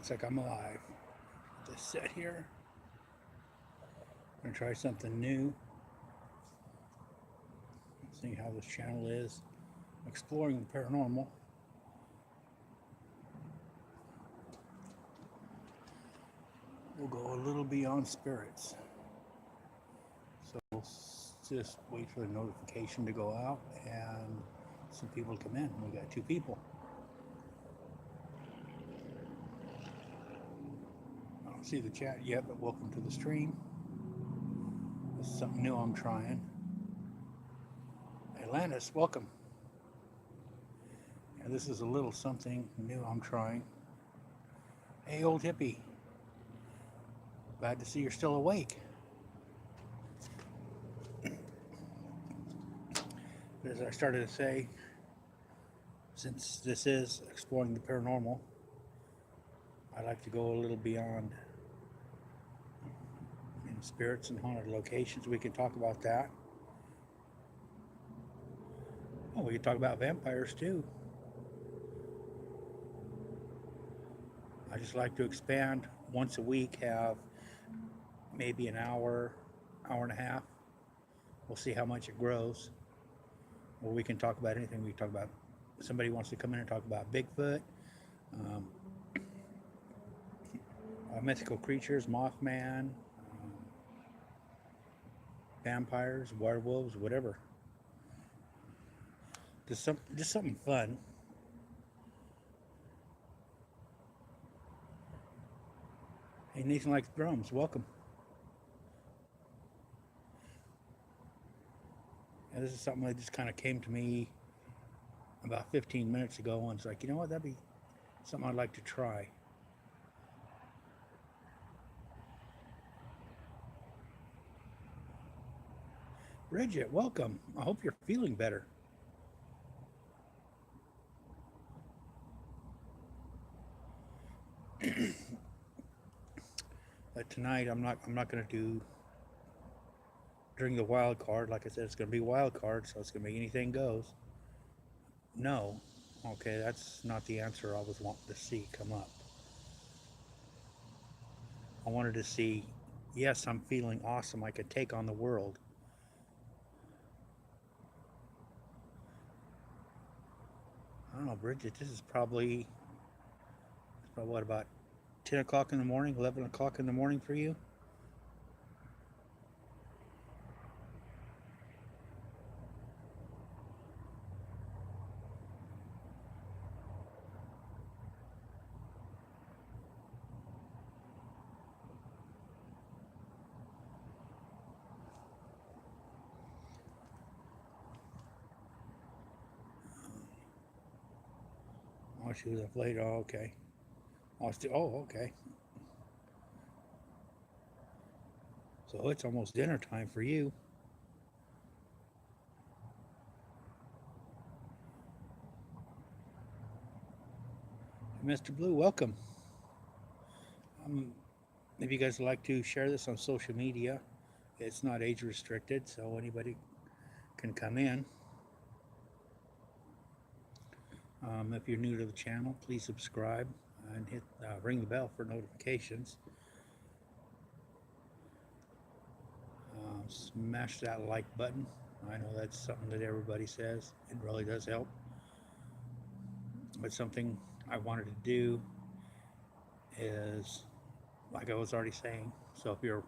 Looks like I'm alive. Just sit here. I'm gonna try something new. See how this channel is. Exploring the paranormal. We'll go a little beyond spirits. So we'll just wait for the notification to go out and some people to come in. We got 2 people. I don't see the chat yet, but welcome to the stream. This is something new I'm trying. Atlantis, welcome. And this is a little something new I'm trying. Hey, old hippie. Glad to see you're still awake. As I started to say, since this is exploring the paranormal, I like to go a little beyond in spirits and haunted locations. We can talk about that. Oh, we can talk about vampires too. I just like to expand once a week, have maybe an hour, hour and a half. We'll see how much it grows. Or we can talk about anything. We can talk about, somebody wants to come in and talk about Bigfoot, mythical creatures, Mothman, vampires, werewolves, whatever. Just something fun. Hey, Nathan likes drums. Welcome. And this is something that just kind of came to me about 15 minutes ago, and it's like, you know what, that'd be something I'd like to try. Bridget, welcome. I hope you're feeling better. But tonight I'm not going to do during the wild card. Like I said, it's going to be wild card, so it's going to be anything goes. No. Okay, that's not the answer I was wanting to see come up. I wanted to see, yes, I'm feeling awesome. I could take on the world. I don't know, Bridget, this is probably what, about 10 o'clock in the morning, 11 o'clock in the morning for you? Oh, she was up late. Oh, okay. Oh, okay. So it's almost dinner time for you. Mr. Blue, welcome. If you guys would like to share this on social media, it's not age restricted, so anybody can come in. If you're new to the channel, please subscribe and hit ring the bell for notifications. Smash that like button. I know that's something that everybody says. It really does help. But something I wanted to do is, like I was already saying, so if you're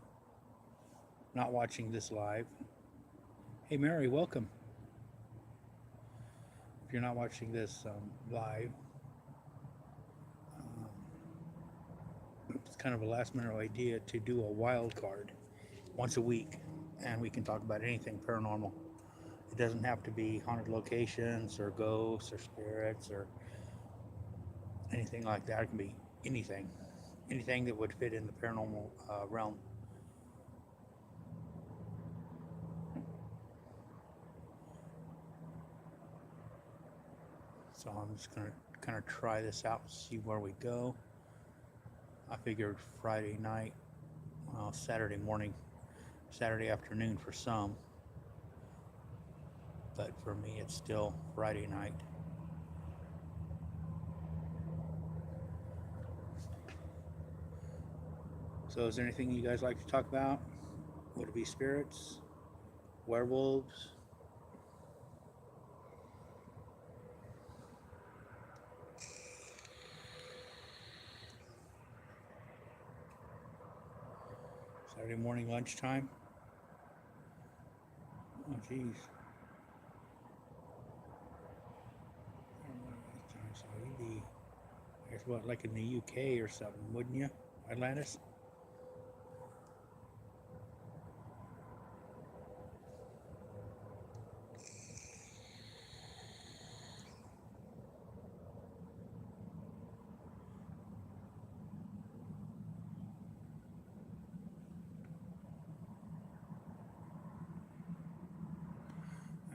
not watching this live, hey Mary, welcome. If you're not watching this live, it's kind of a last minute idea to do a wild card once a week, and we can talk about anything paranormal. It doesn't have to be haunted locations or ghosts or spirits or anything like that. It can be anything that would fit in the paranormal realm. So I'm just going to kind of try this out and see where we go. I figured Friday night, well, Saturday morning, Saturday afternoon for some, but for me it's still Friday night. So is there anything you guys like to talk about? Would it be spirits? Werewolves? Saturday morning lunchtime? Oh, jeez. So you'd be, I guess, what, like in the UK or something, wouldn't you? Atlantis?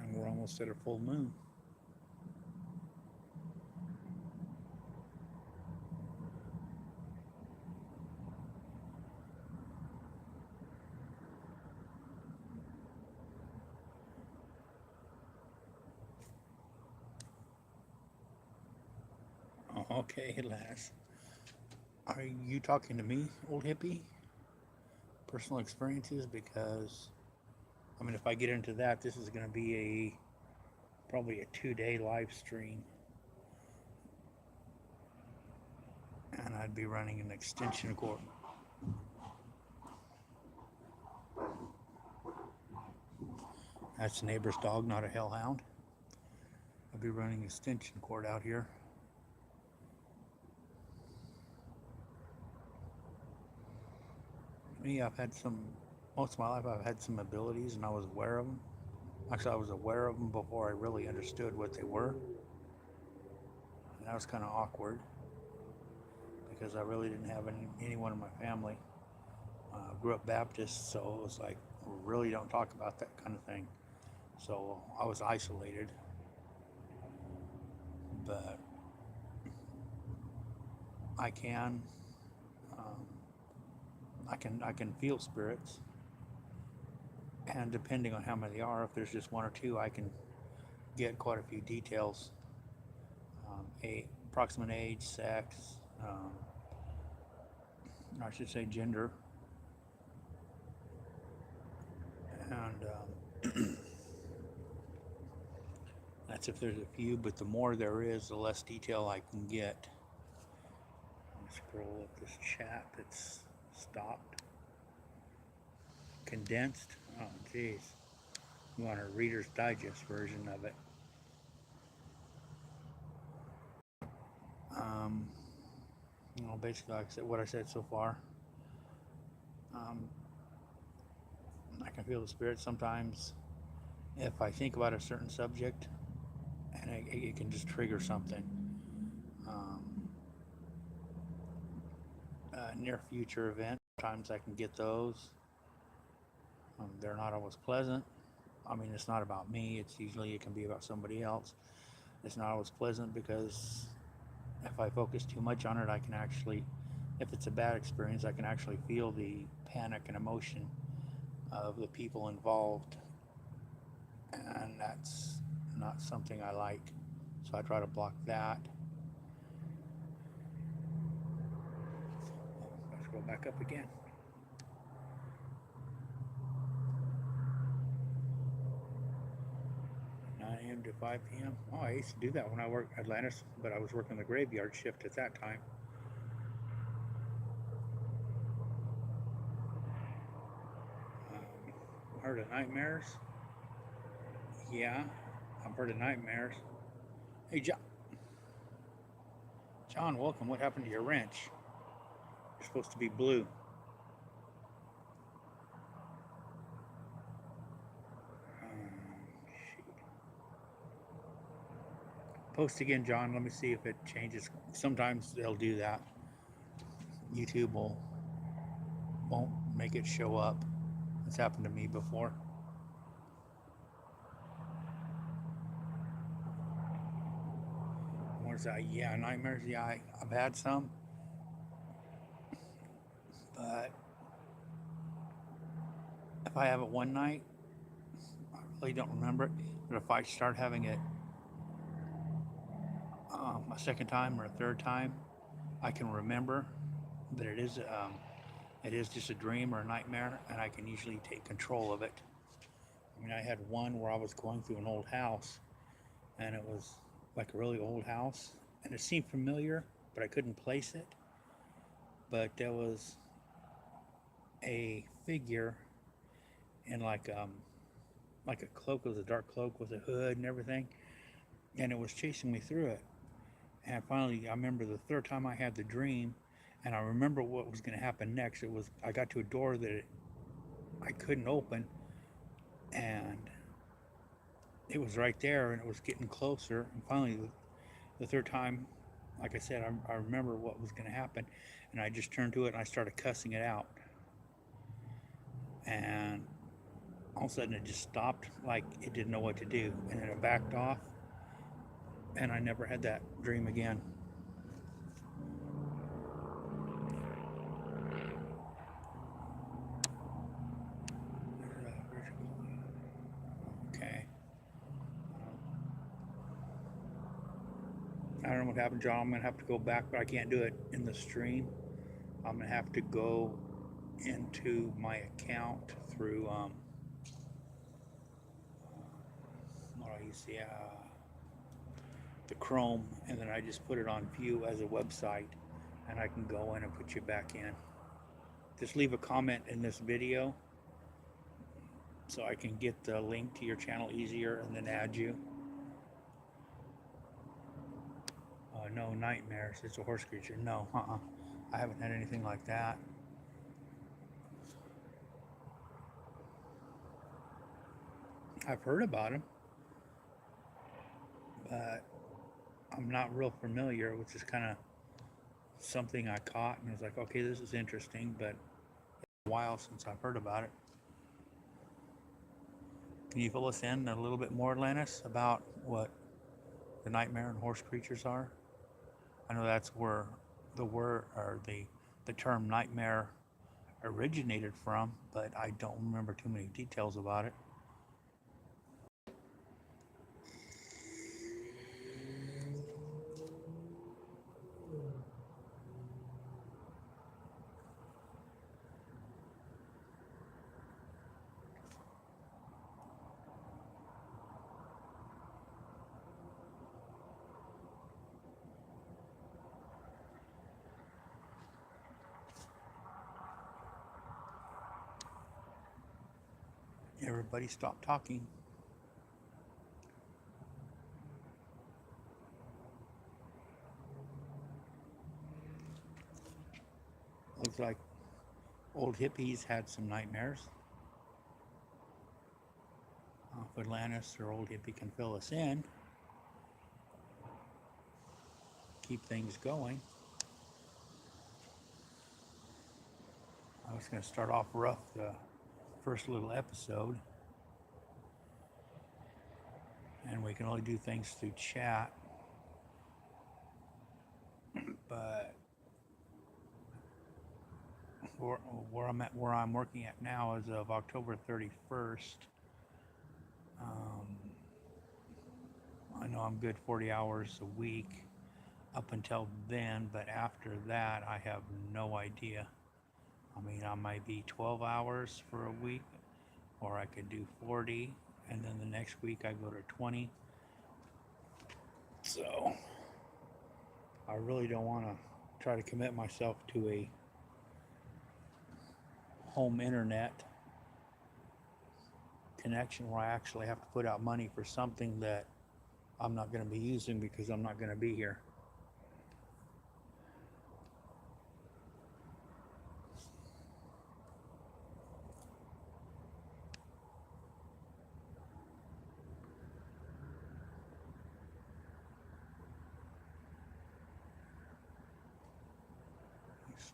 And we're almost at a full moon. Oh, okay, Atlantis. Are you talking to me, old hippie? Personal experiences? Because, I mean, if I get into that, this is going to be probably a 2-day live stream. And I'd be running an extension cord. That's the neighbor's dog, not a hellhound. I'd be running extension cord out here. Me, most of my life I've had some abilities and I was aware of them. Actually, I was aware of them before I really understood what they were. And that was kind of awkward because I really didn't have anyone in my family. Grew up Baptist, so it was like, we really don't talk about that kind of thing. So I was isolated. But I can, um, I can feel spirits, and depending on how many there are, if there's just one or two, I can get quite a few details. Approximate age, sex, I should say gender, and that's if there's a few. But the more there is, the less detail I can get. Scroll up this chat that's stopped. Condensed. Oh, geez. You want a Reader's Digest version of it. Um, basically, like I said, what I said so far. I can feel the spirit sometimes if I think about a certain subject, and it can just trigger something. Near future events, sometimes I can get those. They're not always pleasant. I mean, it's not about me. It can be about somebody else. It's not always pleasant because if I focus too much on it, I can actually, if it's a bad experience, I can actually feel the panic and emotion of the people involved, and that's not something I like. So I try to block that. Let's go back up again. 9 a.m. to 5 p.m. Oh, I used to do that when I worked at Atlantis, but I was working the graveyard shift at that time. Heard of nightmares? Yeah, I've heard of nightmares. Hey, John, welcome. What happened to your wrench? You're supposed to be blue. Post again, John. Let me see if it changes. Sometimes they'll do that. YouTube won't make it show up. It's happened to me before. What is that? Yeah, nightmares. Yeah, I've had some, but if I have it one night, I really don't remember it. But if I start having it a second time or a third time, I can remember that it is it is just a dream or a nightmare, and I can usually take control of it. I mean, I had one where I was going through an old house, and it was like a really old house, and it seemed familiar, but I couldn't place it. But there was a figure in like a cloak. It was a dark cloak with a hood and everything, and it was chasing me through it. And finally, I remember the third time I had the dream, and I remember what was going to happen next. It was I got to a door that I couldn't open, and it was right there, and it was getting closer. And finally, the third time, like I said, I remember what was going to happen, and I just turned to it and I started cussing it out. And all of a sudden, it just stopped, like it didn't know what to do, and then it backed off, and I never had that dream again. Okay. I don't know what happened, John. I'm going to have to go back, but I can't do it in the stream. I'm going to have to go into my account through, what do you see? The Chrome, and then I just put it on view as a website, and I can go in and put you back in. Just leave a comment in this video so I can get the link to your channel easier and then add you. No nightmares. It's a horse creature. No, I haven't had anything like that. I've heard about him, but I'm not real familiar, which is kind of something I caught and I was like, okay, this is interesting, but it's a while since I've heard about it. Can you fill us in a little bit more, Lannis, about what the nightmare and horse creatures are? I know that's where the word or the term nightmare originated from, but I don't remember too many details about it. Everybody stop talking. Looks like old hippies had some nightmares. If Atlantis or old hippie can fill us in, keep things going. I was going to start off rough the first little episode, and we can only do things through chat, but where I'm working at now as of October 31st, I know I'm good 40 hours a week up until then, but after that I have no idea. I mean, I might be 12 hours for a week, or I could do 40, and then the next week I go to 20. So I really don't want to try to commit myself to a home internet connection where I actually have to put out money for something that I'm not going to be using because I'm not going to be here.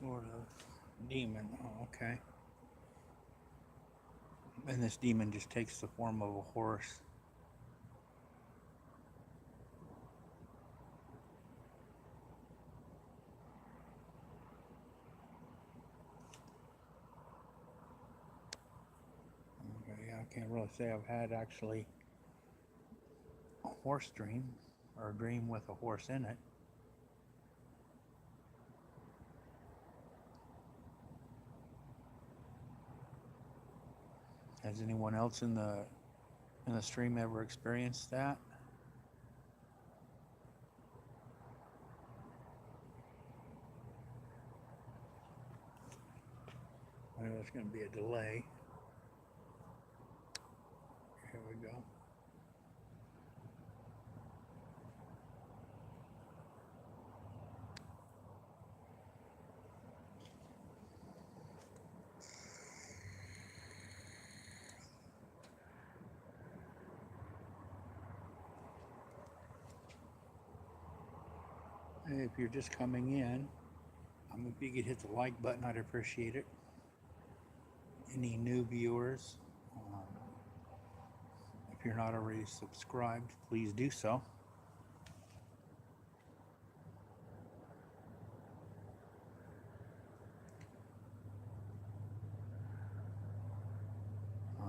Sort of demon. Oh, okay. And this demon just takes the form of a horse. Okay, yeah, I can't really say I've had actually a horse dream or a dream with a horse in it. Has anyone else in the stream ever experienced that? I know there's going to be a delay. Here we go. If you're just coming in, if you could hit the like button, I'd appreciate it. Any new viewers, if you're not already subscribed, please do so.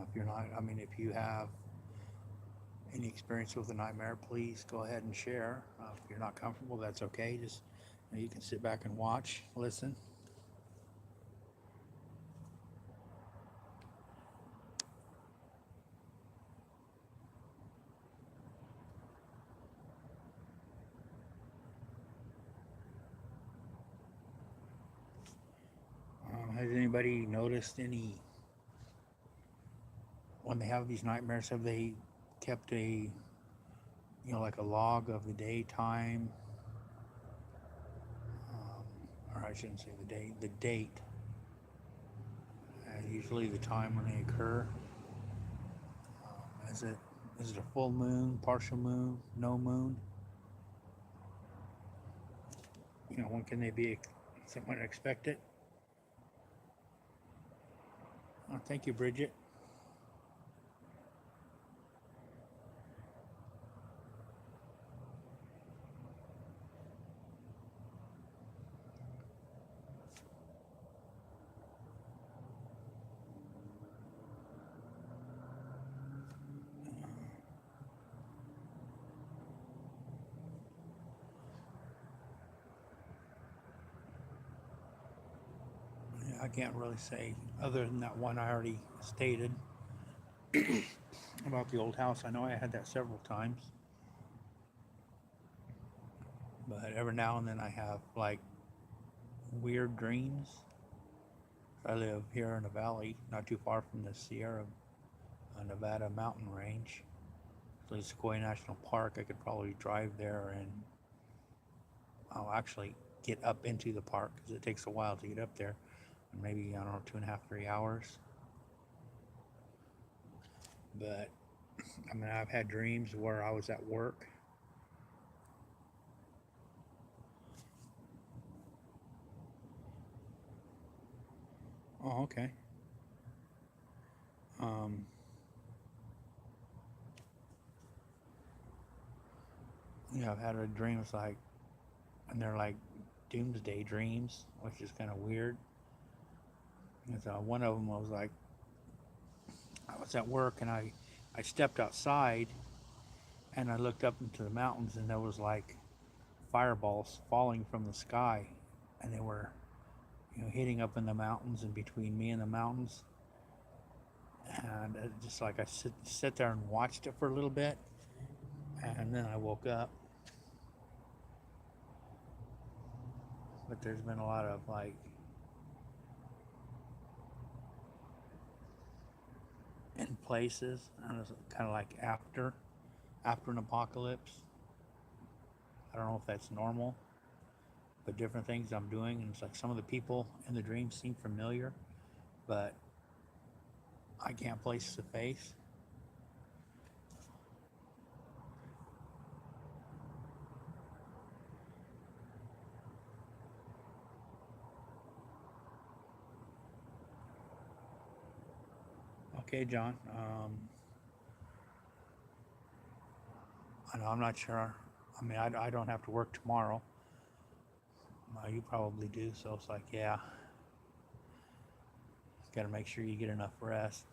If you're not, if you have any experience with a nightmare, please go ahead and share. If you're not comfortable, that's okay. Just you can sit back and watch, listen. Has anybody noticed any, when they have these nightmares, have they kept a, like a log of the daytime, or I shouldn't say the day, the date, usually the time when they occur? Is it a full moon, partial moon, no moon? When can they be someone expected? Oh, thank you, Bridget. I can't really say, other than that one I already stated about the old house. I know I had that several times, but every now and then I have like weird dreams. I live here in the valley, not too far from the Sierra Nevada mountain range. So it's Sequoia National Park. I could probably drive there, and I'll actually get up into the park because it takes a while to get up there. Maybe, I don't know, 2.5, 3 hours. But I've had dreams where I was at work. Oh, okay. I've had dreams and they're like doomsday dreams, which is kind of weird. And so one of them was like, I was at work and I stepped outside and I looked up into the mountains, and there was like fireballs falling from the sky, and they were, hitting up in the mountains and between me and the mountains. And just like I sit there and watched it for a little bit, and then I woke up. But there's been a lot of like in places, I don't know, kind of like after an apocalypse. I don't know if that's normal, but different things I'm doing, and it's like some of the people in the dream seem familiar, but I can't place the face. Okay, John. I know, I'm not sure. I don't have to work tomorrow. You probably do, so it's like, yeah. Got to make sure you get enough rest.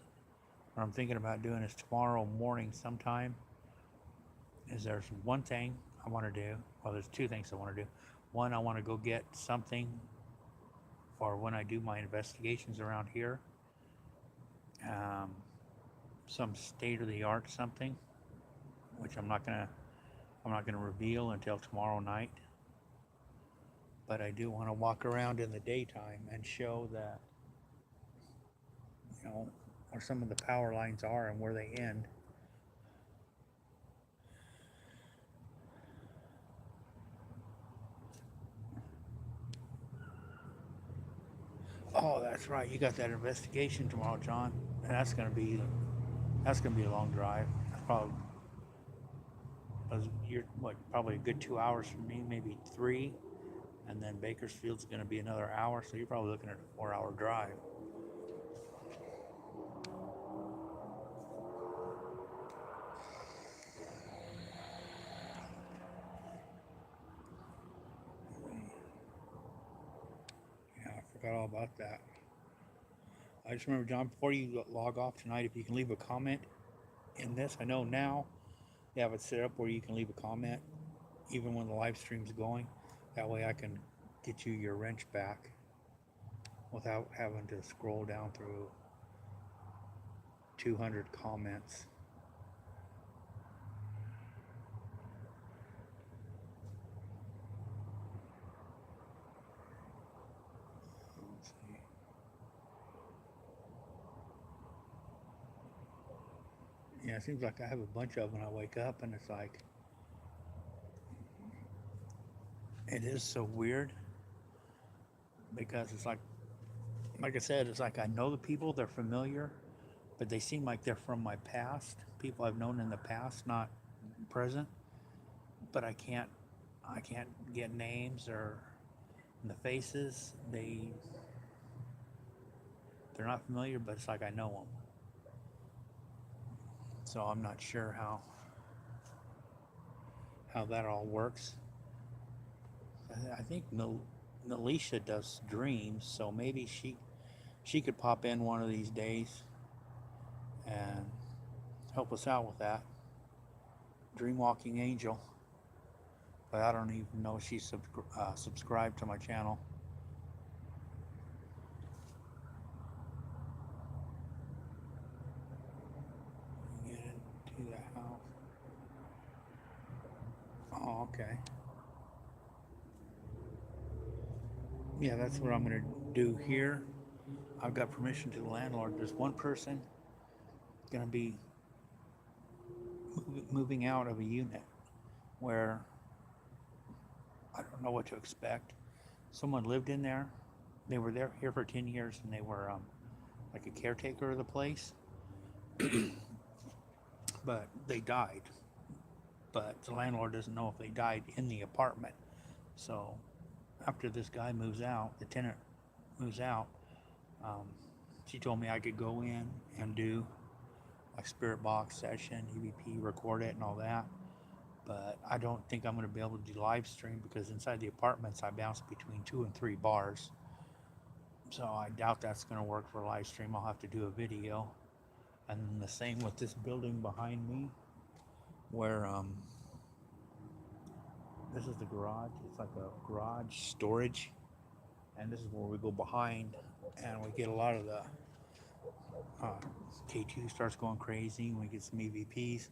What I'm thinking about doing is tomorrow morning sometime, is there's one thing I want to do. Well, there's two things I want to do. One, I want to go get something for when I do my investigations around here. some state-of-the-art something, which I'm not gonna reveal until tomorrow night. But I do want to walk around in the daytime and show that, you know, where some of the power lines are and where they end. Oh, that's right. You got that investigation tomorrow, John. And that's gonna be a long drive. Probably you're what, probably a good 2 hours from me, maybe three, and then Bakersfield's gonna be another hour, so you're probably looking at a 4-hour drive. Yeah, I forgot all about that. I just remember, John, before you log off tonight, if you can leave a comment in this. I know now they have it set up where you can leave a comment even when the live stream's going. That way I can get you your wrench back without having to scroll down through 200 comments. Let's see. Yeah, it seems like I have a bunch of them when I wake up, and it's like, it is so weird because it's like I said, it's like I know the people, they're familiar, but they seem like they're from my past, people I've known in the past, not present. But I can't get names or the faces. They're not familiar, but it's like I know them. So I'm not sure how that all works. I think Nalisha does dreams, so maybe she could pop in one of these days and help us out with that. Dream walking angel, but I don't even know if she's subscribed to my channel. Get into the house. Oh, okay. Yeah, that's what I'm gonna do here. I've got permission to the landlord. There's one person gonna be moving out of a unit where I don't know what to expect. Someone lived in there. They were there here for 10 years, and they were like a caretaker of the place, but they died. But the landlord doesn't know if they died in the apartment. So after this guy moves out, the tenant moves out, um, she told me I could go in and do a spirit box session, EVP, record it, and all that. But I don't think I'm going to be able to do live stream because inside the apartments I bounce between 2 and 3 bars. So I doubt that's going to work for live stream. I'll have to do a video. And the same with this building behind me, where this is the garage. It's like a garage storage, and this is where we go behind, and we get a lot of the K2 starts going crazy, and we get some EVPs.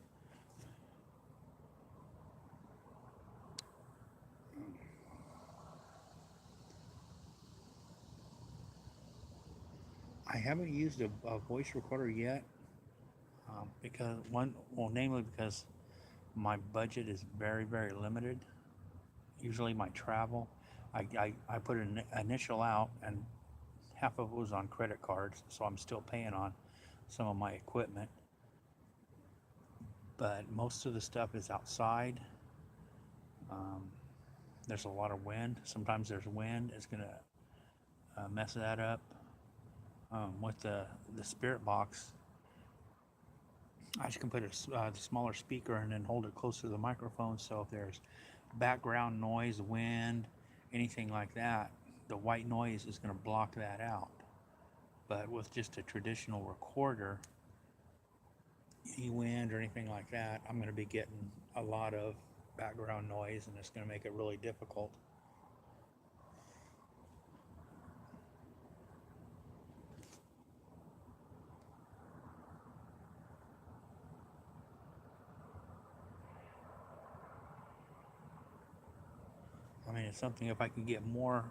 I haven't used a voice recorder yet because namely because my budget is very, very limited. Usually my travel, I put an initial out, and half of it was on credit cards, so I'm still paying on some of my equipment. But most of the stuff is outside. Um, there's a lot of wind. Sometimes there's wind. It's gonna mess that up. With the spirit box, I just can put a smaller speaker and then hold it closer to the microphone. So if there's background noise, wind, anything like that, the white noise is going to block that out. But with just a traditional recorder, any wind or anything like that, I'm going to be getting a lot of background noise, and it's going to make it really difficult. mean, it's something, if I can get more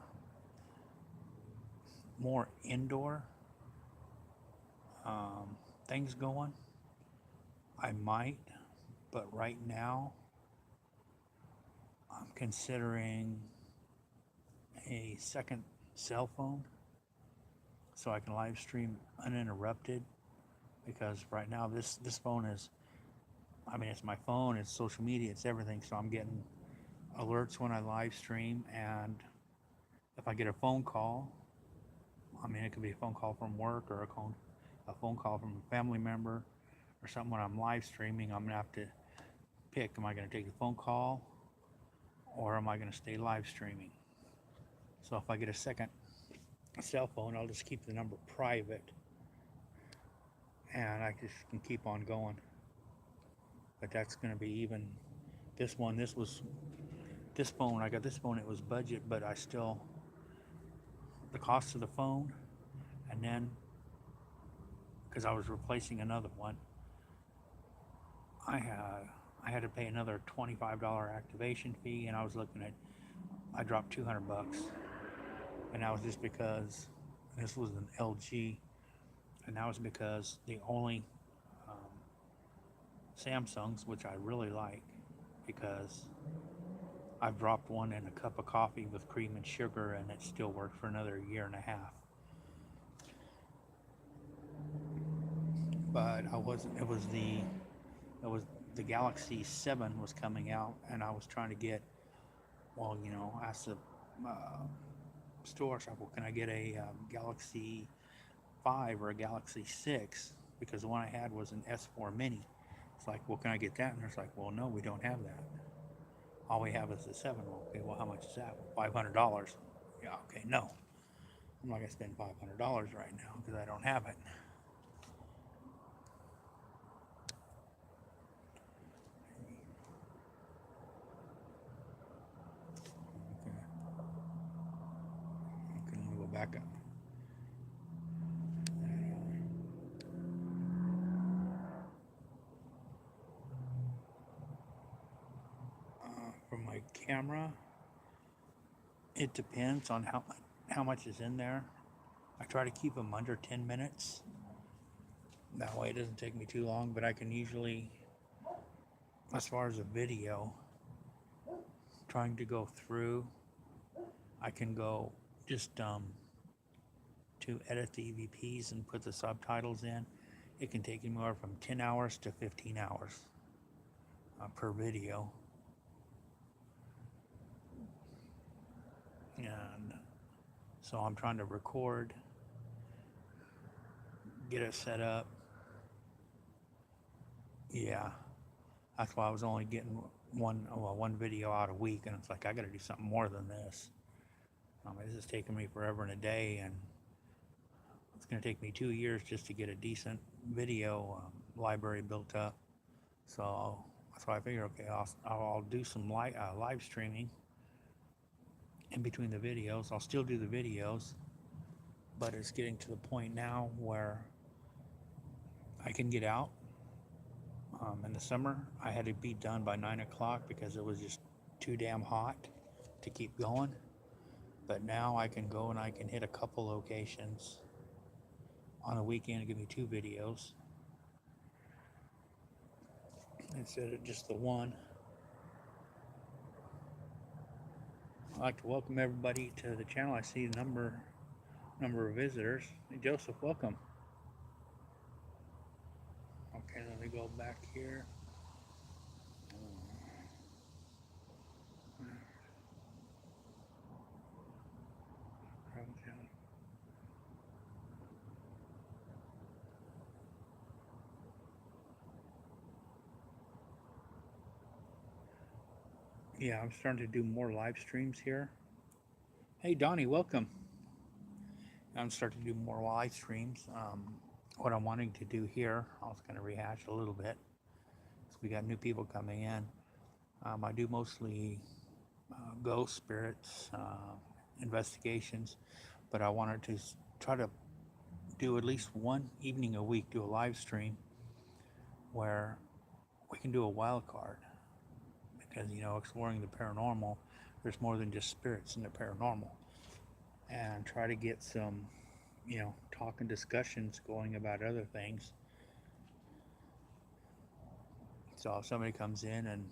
indoor um, things going, I might. But right now, I'm considering a second cell phone so I can live stream uninterrupted. Because right now, this phone is, I mean, it's my phone, it's social media, it's everything. So I'm getting alerts when I live stream, and if I get a phone call, I mean, it could be a phone call from work or a phone call from a family member or something. When I'm live streaming, I'm gonna have to pick: am I gonna take the phone call, or am I gonna stay live streaming? So if I get a second cell phone, I'll just keep the number private, and I just can keep on going. But that's gonna be even this one. This phone. I got this phone. It was budget, but I still, the cost of the phone, and then because I was replacing another one, I had to pay another $25 activation fee, and I was looking at, I dropped $200, and that was just because this was an LG, and that was because the only um, Samsungs, which I really like, because I've dropped one in a cup of coffee with cream and sugar, and it still worked for another year and a half. But I wasn't. The Galaxy 7 was coming out, and I was trying to get. Well, asked the store shop, well, can I get a Galaxy 5 or a Galaxy 6? Because the one I had was an S4 Mini. It's like, well, can I get that? And it's like, well, no, we don't have that. All we have is the 7. Well, okay, well, how much is that? $500. Yeah, okay, no. I'm not going to spend $500 right now because I don't have it. Okay, let me go back up. From my camera, it depends on how much is in there. I try to keep them under 10 minutes. That way it doesn't take me too long, but I can usually, as far as a video, trying to go through, I can go just to edit the EVPs and put the subtitles in. It can take anywhere from 10 hours to 15 hours per video. And so I'm trying to record, get it set up. Yeah, that's why I was only getting one video out a week, and it's like, I got to do something more than this. This is taking me forever and a day, and it's going to take me 2 years just to get a decent video library built up. So that's why I figure, okay, I'll do some live streaming in between the videos. I'll still do the videos, but it's getting to the point now where I can get out. In the summer, I had to be done by 9 o'clock because it was just too damn hot to keep going. But now I can go and I can hit a couple locations on a weekend and give me 2 videos instead of just the one. I'd like to welcome everybody to the channel. I see a number of visitors. Hey, Joseph, welcome. Okay, let me go back here. Yeah, I'm starting to do more live streams here. Hey, Donnie, welcome. I'm starting to do more live streams. What I'm wanting to do here, I was going to rehash a little bit. So we got new people coming in. I do mostly ghost spirits, investigations, but I wanted to try to do at least one evening a week, do a live stream where we can do a wild card. Because, exploring the paranormal, there's more than just spirits in the paranormal, and try to get some, talk and discussions going about other things. So if somebody comes in and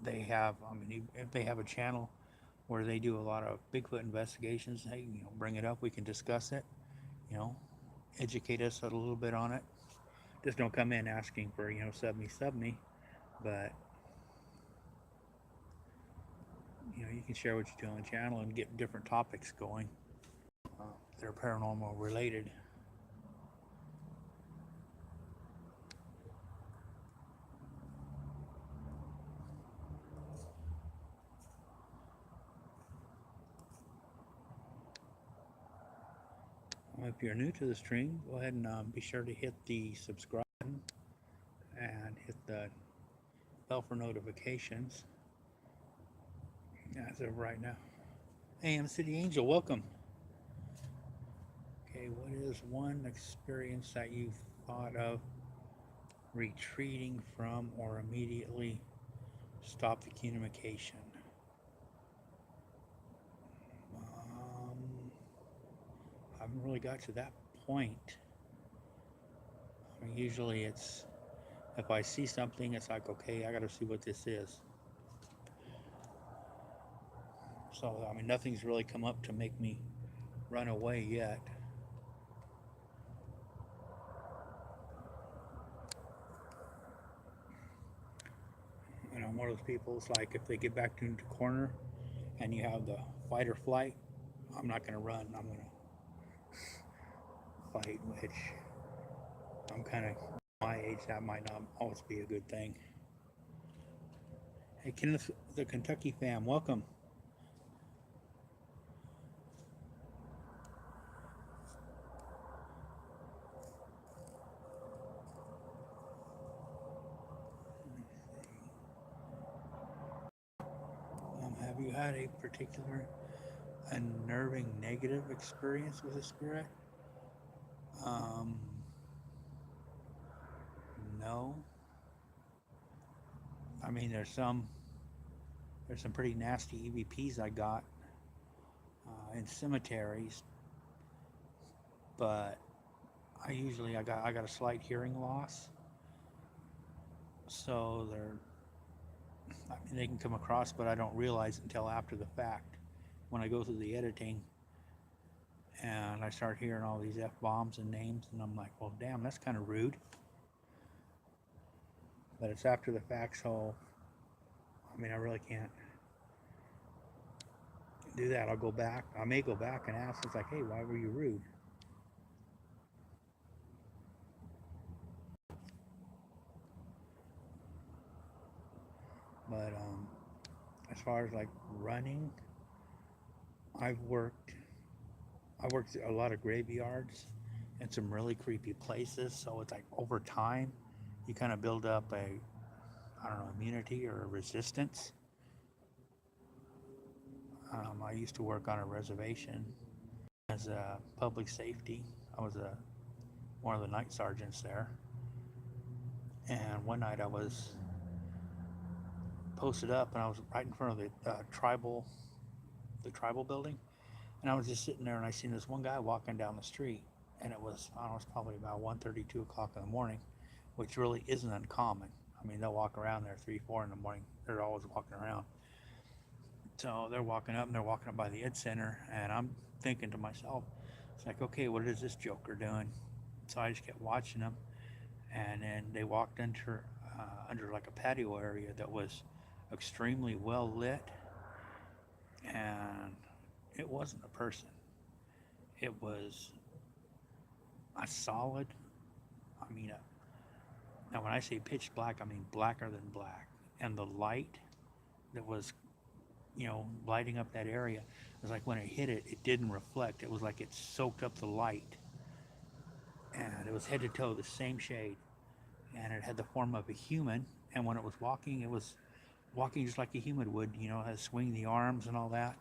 they have, if they have a channel where they do a lot of Bigfoot investigations, hey, bring it up. We can discuss it. You know, educate us a little bit on it. Just don't come in asking for, sub me. But, you can share what you do on the channel and get different topics going that are paranormal related. If you're new to the stream, go ahead and be sure to hit the subscribe button and hit the bell for notifications as of right now. AM City Angel, welcome. Okay, what is one experience that you've thought of retreating from or immediately stop the communication? I haven't really got to that point. Usually it's, if I see something, it's like, okay, I got to see what this is. So, nothing's really come up to make me run away yet. I'm one of those people, it's like if they get back into the corner and you have the fight or flight, I'm not going to run. I'm going to fight, which I'm kind of my age, that might not always be a good thing. Hey, Kenneth, the Kentucky fam, welcome. Have you had a particular unnerving negative experience with a spirit? No. There's some pretty nasty EVPs I got in cemeteries, but I got a slight hearing loss, so they can come across, but I don't realize it until after the fact. When I go through the editing and I start hearing all these F-bombs and names, and I'm like, well, damn, that's kind of rude. But it's after the fact, so I really can't do that. I'll go back. I may go back and ask. It's like, hey, why were you rude? But as far as like running, I've worked a lot of graveyards and some really creepy places. So it's like over time, you kind of build up immunity or a resistance. I used to work on a reservation as a public safety. I was one of the night sergeants there. And one night I was posted up, and I was right in front of the tribal building, and I was just sitting there, and I seen this one guy walking down the street, and it was probably about 1:30, 2 o'clock in the morning, which really isn't uncommon. They'll walk around there 3, 4 in the morning. They're always walking around. So they're walking up, and they're walking up by the Ed Center, and I'm thinking to myself, it's like, okay, what is this joker doing? So I just kept watching them, and then they walked under like a patio area that was extremely well lit, and it wasn't a person. It was a solid, now when I say pitch black, I mean blacker than black. And the light that was, lighting up that area, it was like when it hit it, it didn't reflect. It was like it soaked up the light. And it was head to toe the same shade. And it had the form of a human. And when it was walking just like a human would, had to swing the arms and all that.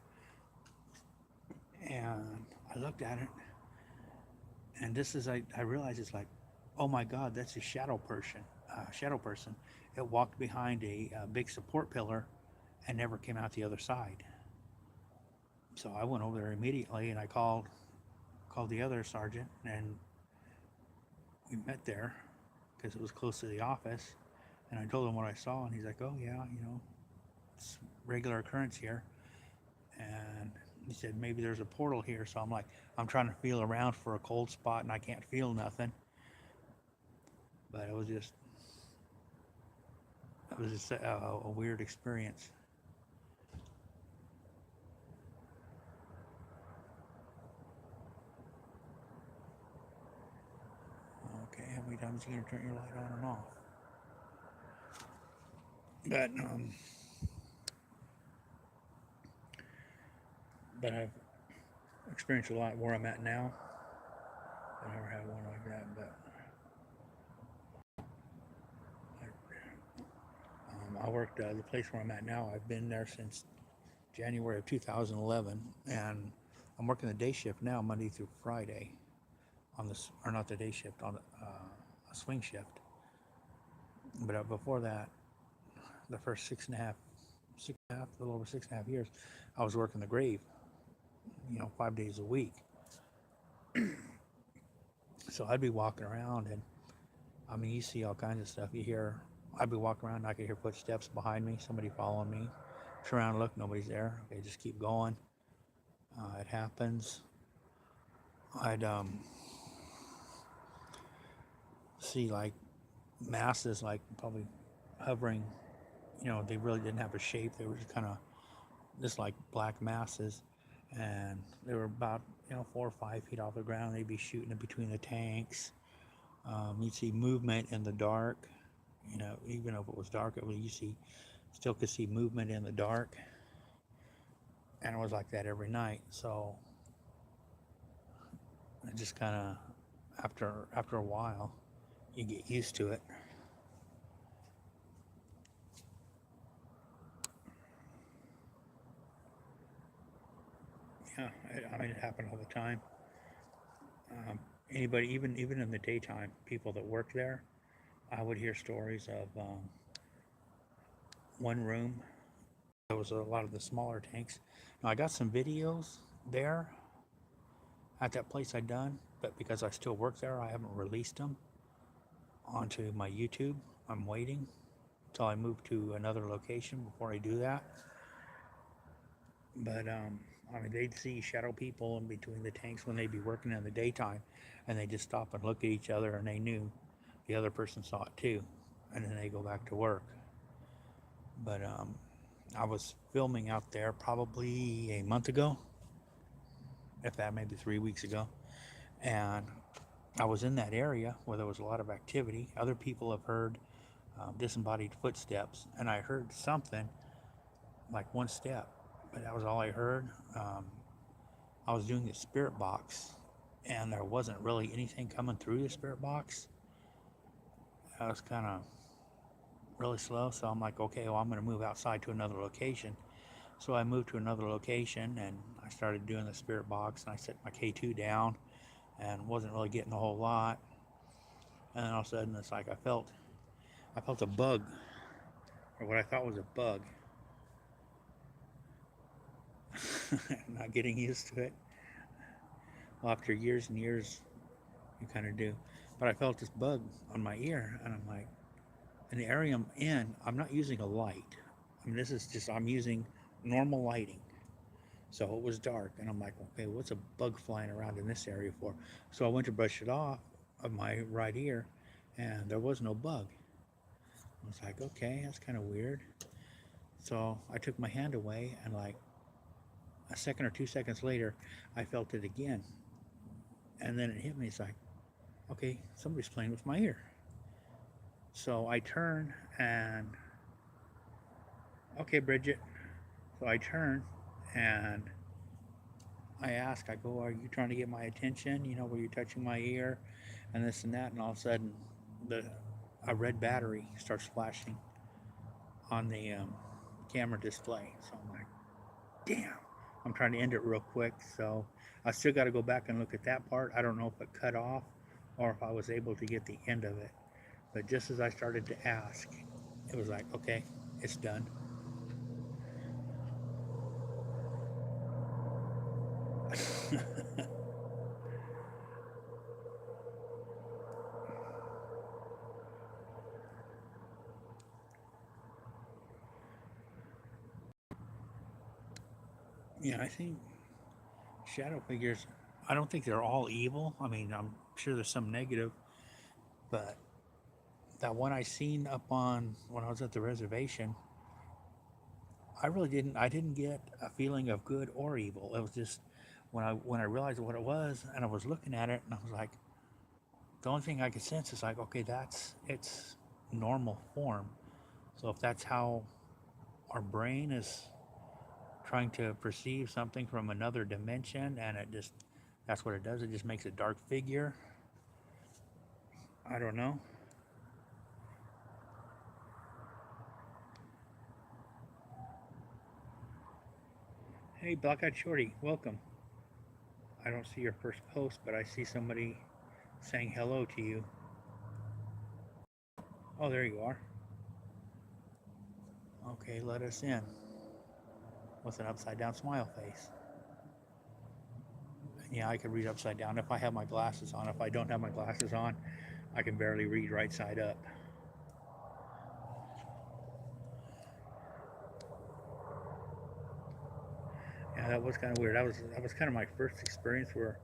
And I looked at it, and I realized it's like, oh my God, that's a shadow person. It walked behind a big support pillar, and never came out the other side. So I went over there immediately and I called the other sergeant, and we met there because it was close to the office. And I told him what I saw, and he's like, "Oh yeah, it's regular occurrence here." And he said, "Maybe there's a portal here." So I'm like, I'm trying to feel around for a cold spot, and I can't feel nothing. But it was just a weird experience. Okay, how many times are you gonna turn your light on and off? But but I've experienced a lot where I'm at now. I never had one like that, but I worked the place where I'm at now. I've been there since January of 2011, and I'm working the day shift now, Monday through Friday, on this, or not the day shift, on a swing shift. But before that, the first a little over 6.5 years, I was working the grave, 5 days a week. So I'd be walking around, and I mean, you see all kinds of stuff. I'd be walking around, and I could hear footsteps behind me, somebody following me. Turn around, look, nobody's there. Okay, just keep going. It happens. I'd see like masses, like probably hovering. They really didn't have a shape. They were just kind of just like black masses, and they were about 4 or 5 feet off the ground. They'd be shooting in between the tanks. You'd see movement in the dark. Even if it was dark, still could see movement in the dark, and it was like that every night. So it just kind of, after a while, you get used to it. Yeah, I mean, it happened all the time. Um, Anybody, even in the daytime, people that work there, I would hear stories of one room. There was a lot of the smaller tanks. Now I got some videos there at that place I done, but because I still work there, I haven't released them onto my YouTube. I'm waiting until I move to another location before I do that. But I mean, they'd see shadow people in between the tanks when they'd be working in the daytime, and they just stop and look at each other, and they knew the other person saw it too, and then they go back to work. But I was filming out there probably a month ago, if that, maybe 3 weeks ago, and I was in that area where there was a lot of activity. Other people have heard disembodied footsteps, and I heard something like one step, but that was all I heard. I was doing the spirit box, and there wasn't really anything coming through the spirit box. I was kind of really slow, so I'm like, okay, well, I'm going to move outside to another location. So I moved to another location, and I started doing the spirit box, and I set my K2 down, and wasn't really getting a whole lot. And then all of a sudden, it's like I felt a bug, or what I thought was a bug. Not getting used to it. Well, after years and years, you kind of do. But I felt this bug on my ear, and I'm like, in the area I'm in, I'm not using a light. I mean, this is just, I'm using normal lighting. So it was dark, and I'm like, okay, what's a bug flying around in this area for? So I went to brush it off of my right ear, and there was no bug. I was like, okay, that's kind of weird. So I took my hand away, and like a second or 2 seconds later, I felt it again. And then it hit me. It's like, okay, somebody's playing with my ear. So I turn and, okay, Bridget. So I turn and I ask, I go, are you trying to get my attention? Were you touching my ear? And this and that. And all of a sudden, a red battery starts flashing on the camera display. So I'm like, damn. I'm trying to end it real quick. So I still got to go back and look at that part. I don't know if it cut off or if I was able to get the end of it. But just as I started to ask, it was like, okay, it's done. Yeah, I think shadow figures, I don't think they're all evil. I mean, I'm sure there's some negative, but that one I seen up on when I was at the reservation, I didn't get a feeling of good or evil. It was just when I realized what it was and I was looking at it and I was like, the only thing I could sense is like, okay, that's its normal form. So if that's how our brain is trying to perceive something from another dimension and it just that's what it does, it just makes a dark figure. I don't know. Hey, Black Eyed Shorty, welcome. I don't see your first post, but I see somebody saying hello to you. Oh, there you are. Okay, let us in with an upside down smile face. Yeah, I can read upside down if I have my glasses on. If I don't have my glasses on, I can barely read right side up. Yeah, that was kind of weird. That was kind of my first experience where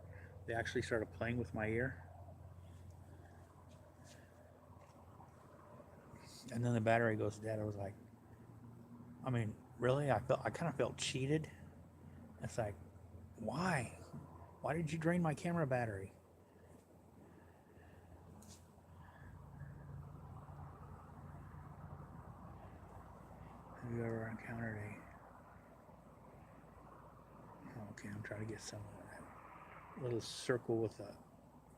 they actually started playing with my ear, and then the battery goes dead. I was like, I mean, really? I kind of felt cheated. It's like, why? Why did you drain my camera battery? Have you ever encountered a? Okay, I'm trying to get some of that little circle with a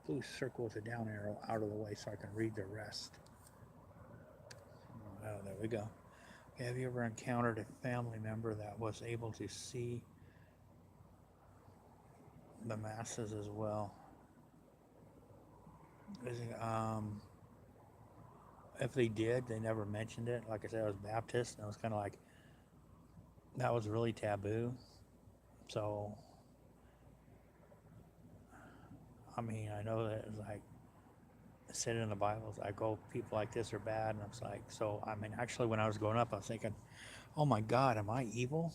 blue circle with a down arrow out of the way so I can read the rest. Oh, there we go. Have you ever encountered a family member that was able to see the masses as well? If they did, they never mentioned it. Like I said, I was Baptist, and it was kind of like that was really taboo. So, I mean, I know that it was like it said in the Bible, it's like, oh, people like this are bad. And I was like, so, I mean, actually, when I was growing up, I was thinking, oh my God, am I evil?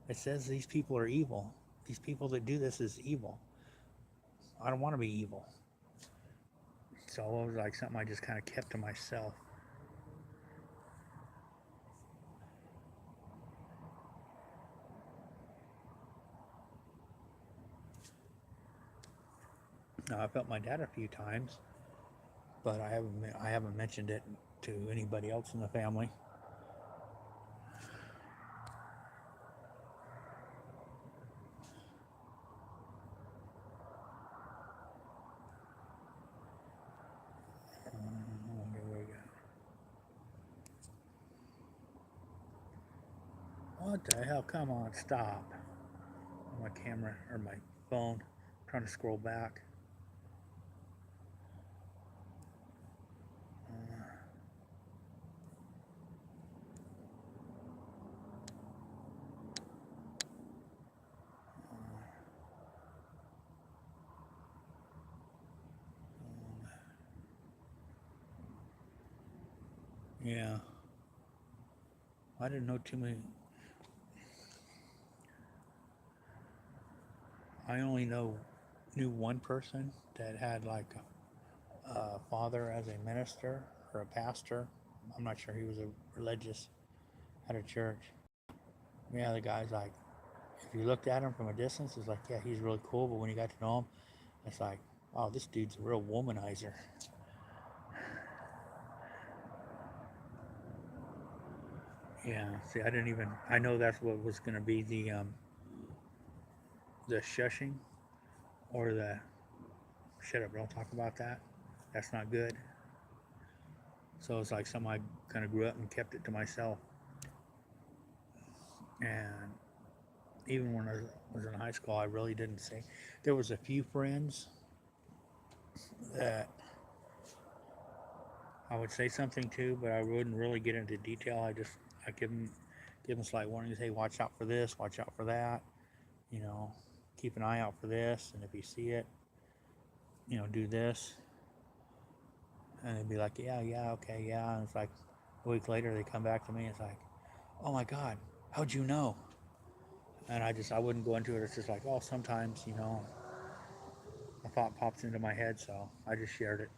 It says these people are evil. These people that do this is evil. I don't want to be evil. So it was like something I just kind of kept to myself. Now, I felt my dad a few times, but I haven't mentioned it to anybody else in the family. Here we go. What the hell? Come on, stop. My camera or my phone. I'm trying to scroll back. Uh, yeah, I didn't know too many. I only knew one person that had like a father as a minister or a pastor. I'm not sure he was a religious at a church. Yeah, the guy's like, if you looked at him from a distance, it's like, yeah, he's really cool. But when you got to know him, it's like, wow, this dude's a real womanizer. Yeah. See, I didn't even. I know that's what was going to be the shushing or the shut up, don't talk about that. That's not good. So it's like something I kind of grew up and kept it to myself. And even when I was in high school, I really didn't say. There was a few friends that I would say something to, but I wouldn't really get into detail. I give them slight warnings. Hey, watch out for this. Watch out for that. You know. keep an eye out for this, and if you see it, do this. And they'd be like, yeah, yeah, okay, yeah. And it's like a week later, they come back to me. It's like, oh my God, how'd you know? And I wouldn't go into it. It's just like, oh, sometimes, a thought pops into my head, so I just shared it.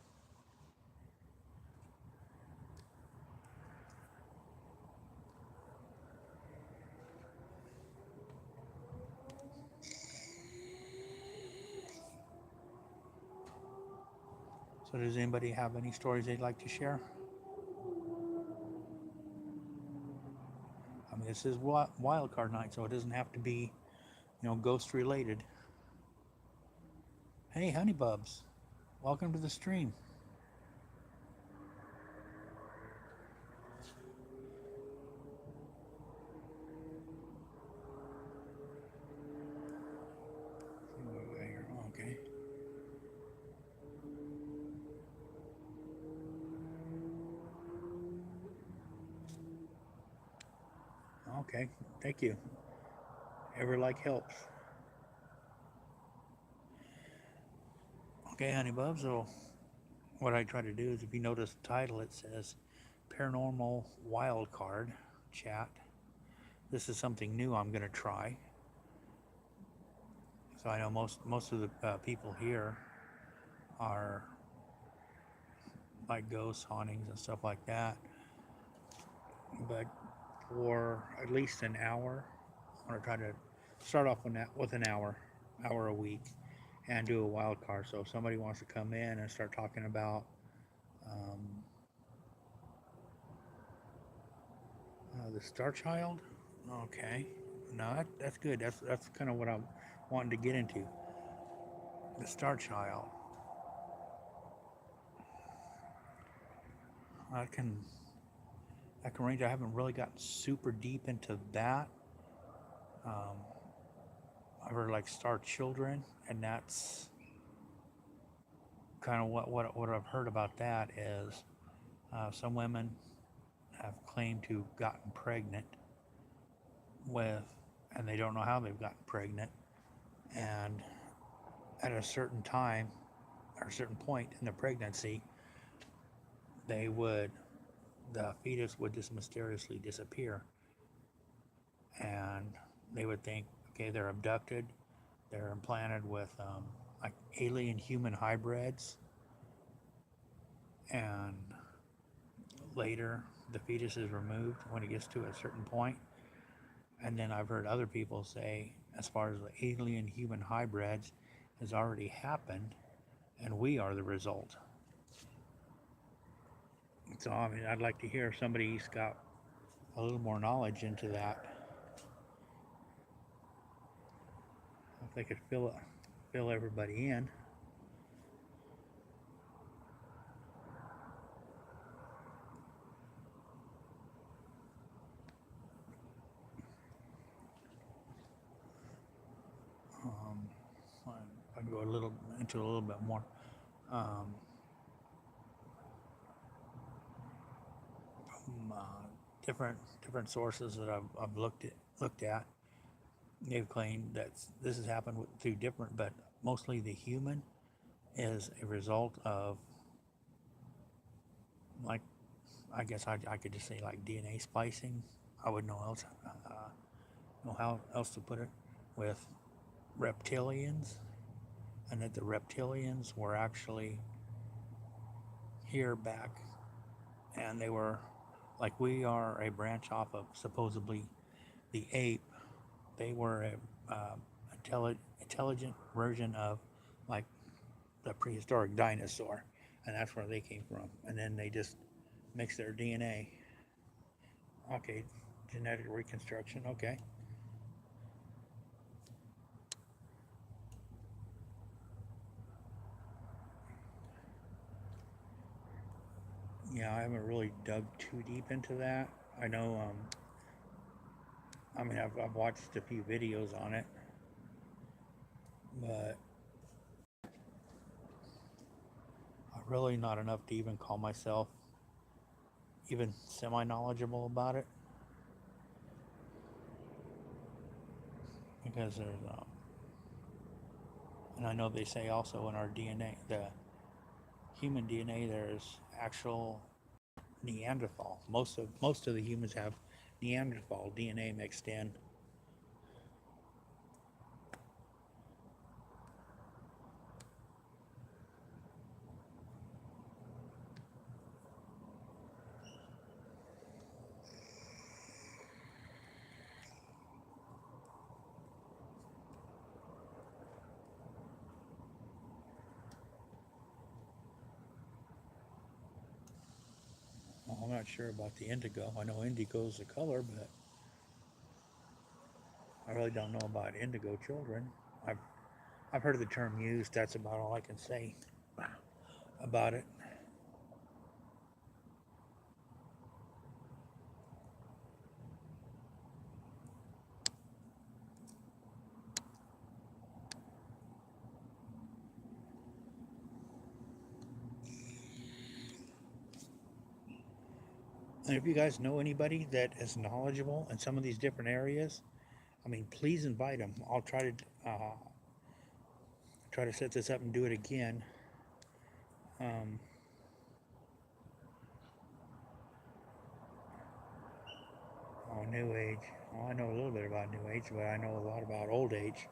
So does anybody have any stories they'd like to share? I mean, this is wild card night, so it doesn't have to be, ghost related. Hey, honeybubs, welcome to the stream. Okay. Okay, thank you. Ever like helps. Okay, honeybubs, so what I try to do is, if you notice the title, it says Paranormal Wild Card Chat. This is something new I'm going to try. So I know most of the people here are like ghosts, hauntings, and stuff like that. But for at least an hour, I want to try to start off with an hour a week, and do a wild card. So if somebody wants to come in and start talking about the Star Child, okay, no, that's good. That's kind of what I'm wanting to get into. The Star Child. I can range. I haven't really gotten super deep into that. Um, I've heard like Star Children, and that's kind of what I've heard about. That is, some women have claimed to have gotten pregnant with, and they don't know how they've gotten pregnant, and at a certain time or a certain point in the pregnancy, the fetus would just mysteriously disappear, and they would think, okay, they're abducted, they're implanted with like alien human hybrids, and later the fetus is removed when it gets to a certain point. And then I've heard other people say, as far as the alien human hybrids has already happened, and we are the result. So I mean, I'd like to hear if somebody's got a little more knowledge into that. If they could fill everybody in. I can go into a little bit more. From different sources that I've looked at, they've claimed that this has happened through different, but mostly the human is a result of, like, I guess I could just say like DNA splicing. I wouldn't know how else to put it, with reptilians, and that the reptilians were actually here back, and they were like, we are a branch off of supposedly the ape. They were a intelligent version of like the prehistoric dinosaur, and that's where they came from. And then they just mixed their DNA. Okay, genetic reconstruction. Okay. Yeah, I haven't really dug too deep into that. I know, I mean, I've watched a few videos on it, but I'm really not enough to even call myself even semi-knowledgeable about it, because there's And I know they say also in our DNA, the human DNA, there's actual Neanderthal. Most of the humans have Neanderthal DNA mixed in. Well, I'm not sure about the indigo. I know indigo is a color, but I really don't know about indigo children. I've I've heard of the term used. That's about all I can say about it. And if you guys know anybody that is knowledgeable in some of these different areas, I mean, please invite them. I'll try to set this up and do it again. Um, New Age. Well, I know a little bit about New Age, but I know a lot about Old Age.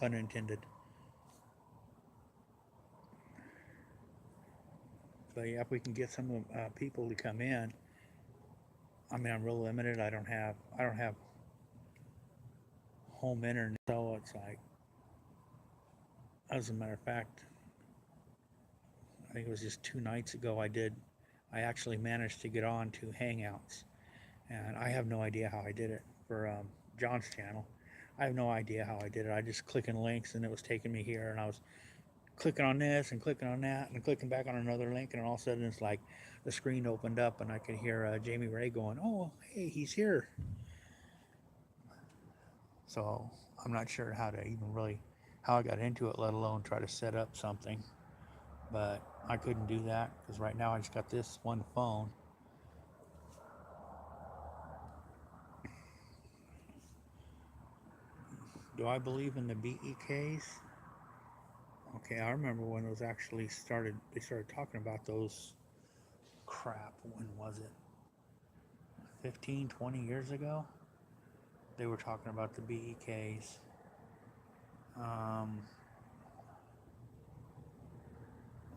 Pun intended. But yeah, if we can get some people to come in, I mean, I'm real limited. I don't have home internet, so it's like, as a matter of fact, I think it was just 2 nights ago I actually managed to get on to Hangouts, and I have no idea how I did it for John's channel. I have no idea how I did it. I just clicking links, and it was taking me here, and I was clicking on this and clicking on that and clicking back on another link, and all of a sudden it's like the screen opened up, and I could hear Jamie Ray going, "Oh, hey, he's here." So I'm not sure how to even really how I got into it, let alone try to set up something. But I couldn't do that because right now I just got this one phone. Do I believe in the BEKs? Okay, I remember when those actually started. They started talking about those. Crap, when was it? 15, 20 years ago? They were talking about the BEKs. Um,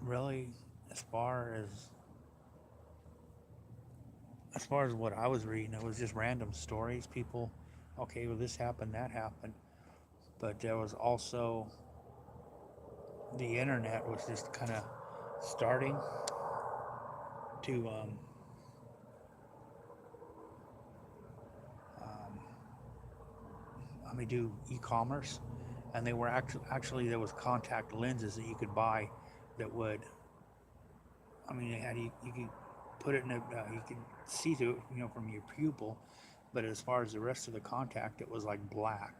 really, as far as as far as what I was reading, it was just random stories. People, okay, well, this happened, that happened. But there was also the internet was just kind of starting to um, I mean, do e-commerce, and they were actually there was contact lenses that you could buy that would, I mean, they had you could put it in a you could see through it, from your pupil, but as far as the rest of the contact, it was like black.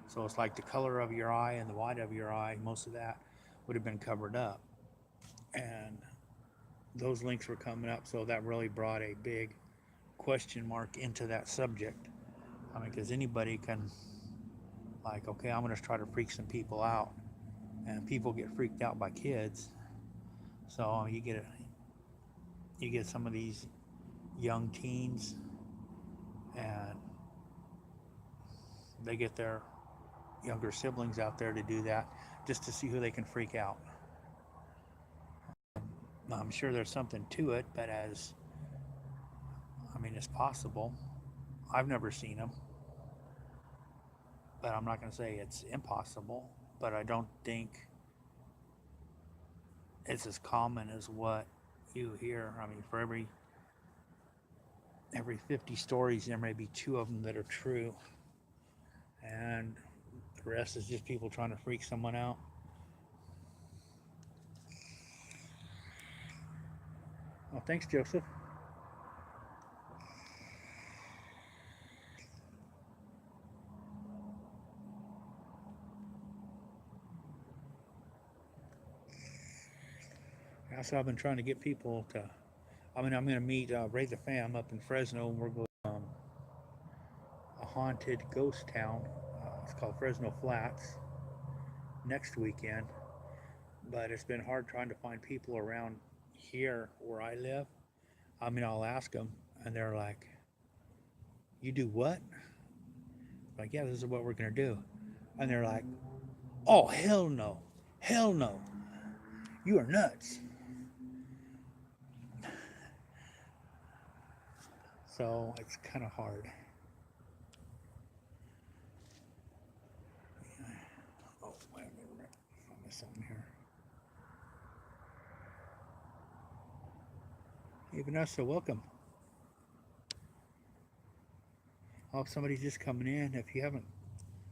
So it's like the color of your eye and the white of your eye. Most of that would have been covered up, and those links were coming up. So that really brought a big question mark into that subject. I mean, because anybody can, like, okay, I'm going to try to freak some people out, and people get freaked out by kids. So you get some of these young teens, and they get their younger siblings out there to do that just to see who they can freak out. I'm sure there's something to it, but I mean, it's possible. I've never seen them, but I'm not going to say it's impossible. But I don't think it's as common as what you hear. I mean, for every 50 stories, there may be two of them that are true, and the rest is just people trying to freak someone out. Well, thanks, Joseph. So I've been trying to get people to. I mean, I'm going to meet Ray the Fam up in Fresno, and we're going to a haunted ghost town It's called Fresno Flats next weekend. But it's been hard trying to find people around here where I live. I mean, I'll ask them, and they're like, "You do what?" I'm like, "Yeah, this is what we're gonna do." And they're like, "Oh, hell no, hell no, you are nuts." So it's kind of hard. Oh, wait a minute, I missed something here. Hey, Vanessa, welcome. Oh, somebody's just coming in. If you haven't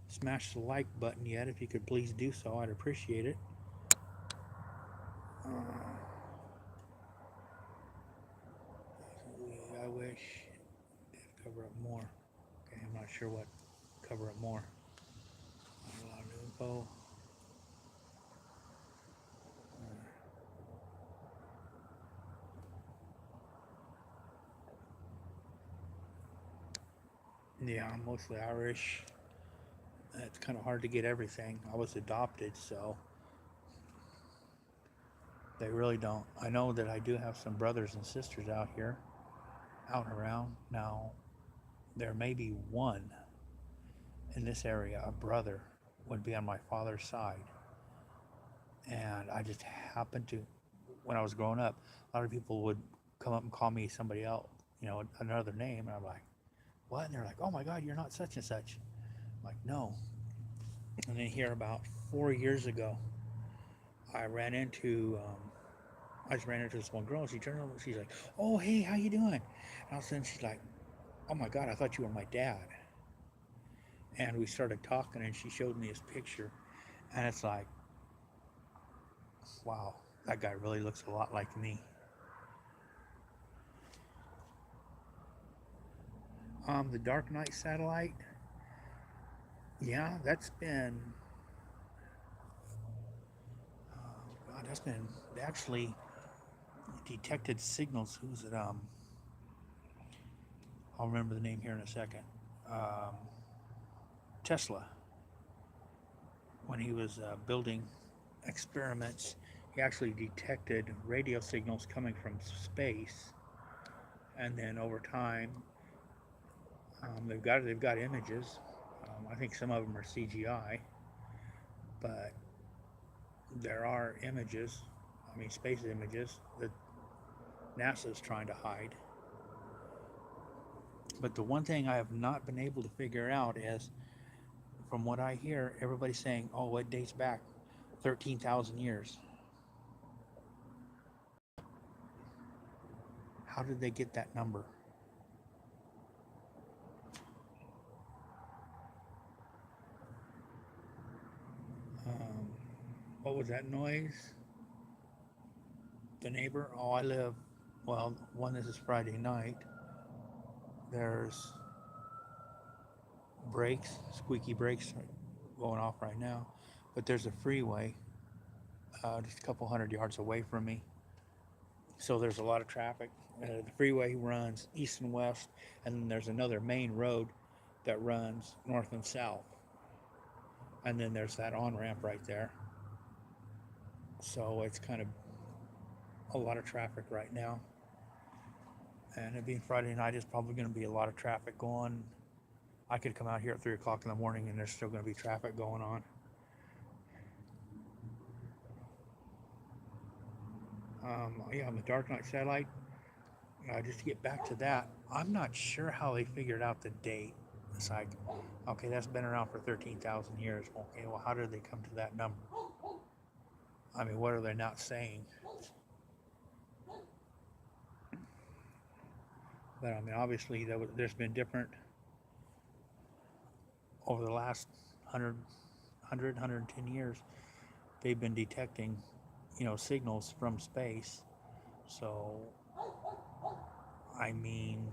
smashed the like button yet, if you could please do so, I'd appreciate it. I wish it'd cover up more. Okay, I'm not sure what cover up more. Not a lot of info. Yeah, I'm mostly Irish. It's kind of hard to get everything. I was adopted, so they really don't. I know that I do have some brothers and sisters out here, out and around. Now, there may be one in this area, a brother would be on my father's side. And I just happened to, when I was growing up, a lot of people would come up and call me somebody else, another name. And I'm like, what? And they're like, oh my God, you're not such and such. I'm like, no. And then here about 4 years ago, I ran into, I just ran into this one girl. She turned over, she's like, oh, hey, how you doing? And all of a sudden she's like, oh my God, I thought you were my dad. And we started talking, and she showed me his picture. And it's like, wow, that guy really looks a lot like me. The Dark Knight satellite, yeah, that's been, God, that's been actually detected signals. Who's it? I'll remember the name here in a second. Um, Tesla, when he was building experiments, he actually detected radio signals coming from space, and then over time, they've got images. I think some of them are CGI, but there are images. I mean, space images that NASA's trying to hide. But the one thing I have not been able to figure out is, from what I hear, everybody's saying, oh, it dates back 13,000 years. How did they get that number? Um, what was that noise? The neighbor? Oh, I live, well, one, this is Friday night. There's brakes, squeaky brakes going off right now. But there's a freeway just a couple hundred yards away from me. So there's a lot of traffic. The freeway runs east and west, and then there's another main road that runs north and south. And then there's that on ramp right there. So it's kind of a lot of traffic right now. And it being Friday night, is probably going to be a lot of traffic going. I could come out here at 3 o'clock in the morning and there's still going to be traffic going on. Yeah, on the Dark Knight satellite, just to get back to that, I'm not sure how they figured out the date. It's like, okay, that's been around for 13,000 years. Okay, well, how did they come to that number? I mean, what are they not saying? But I mean, obviously, there's been different over the last 110 years. They've been detecting, signals from space. So, I mean,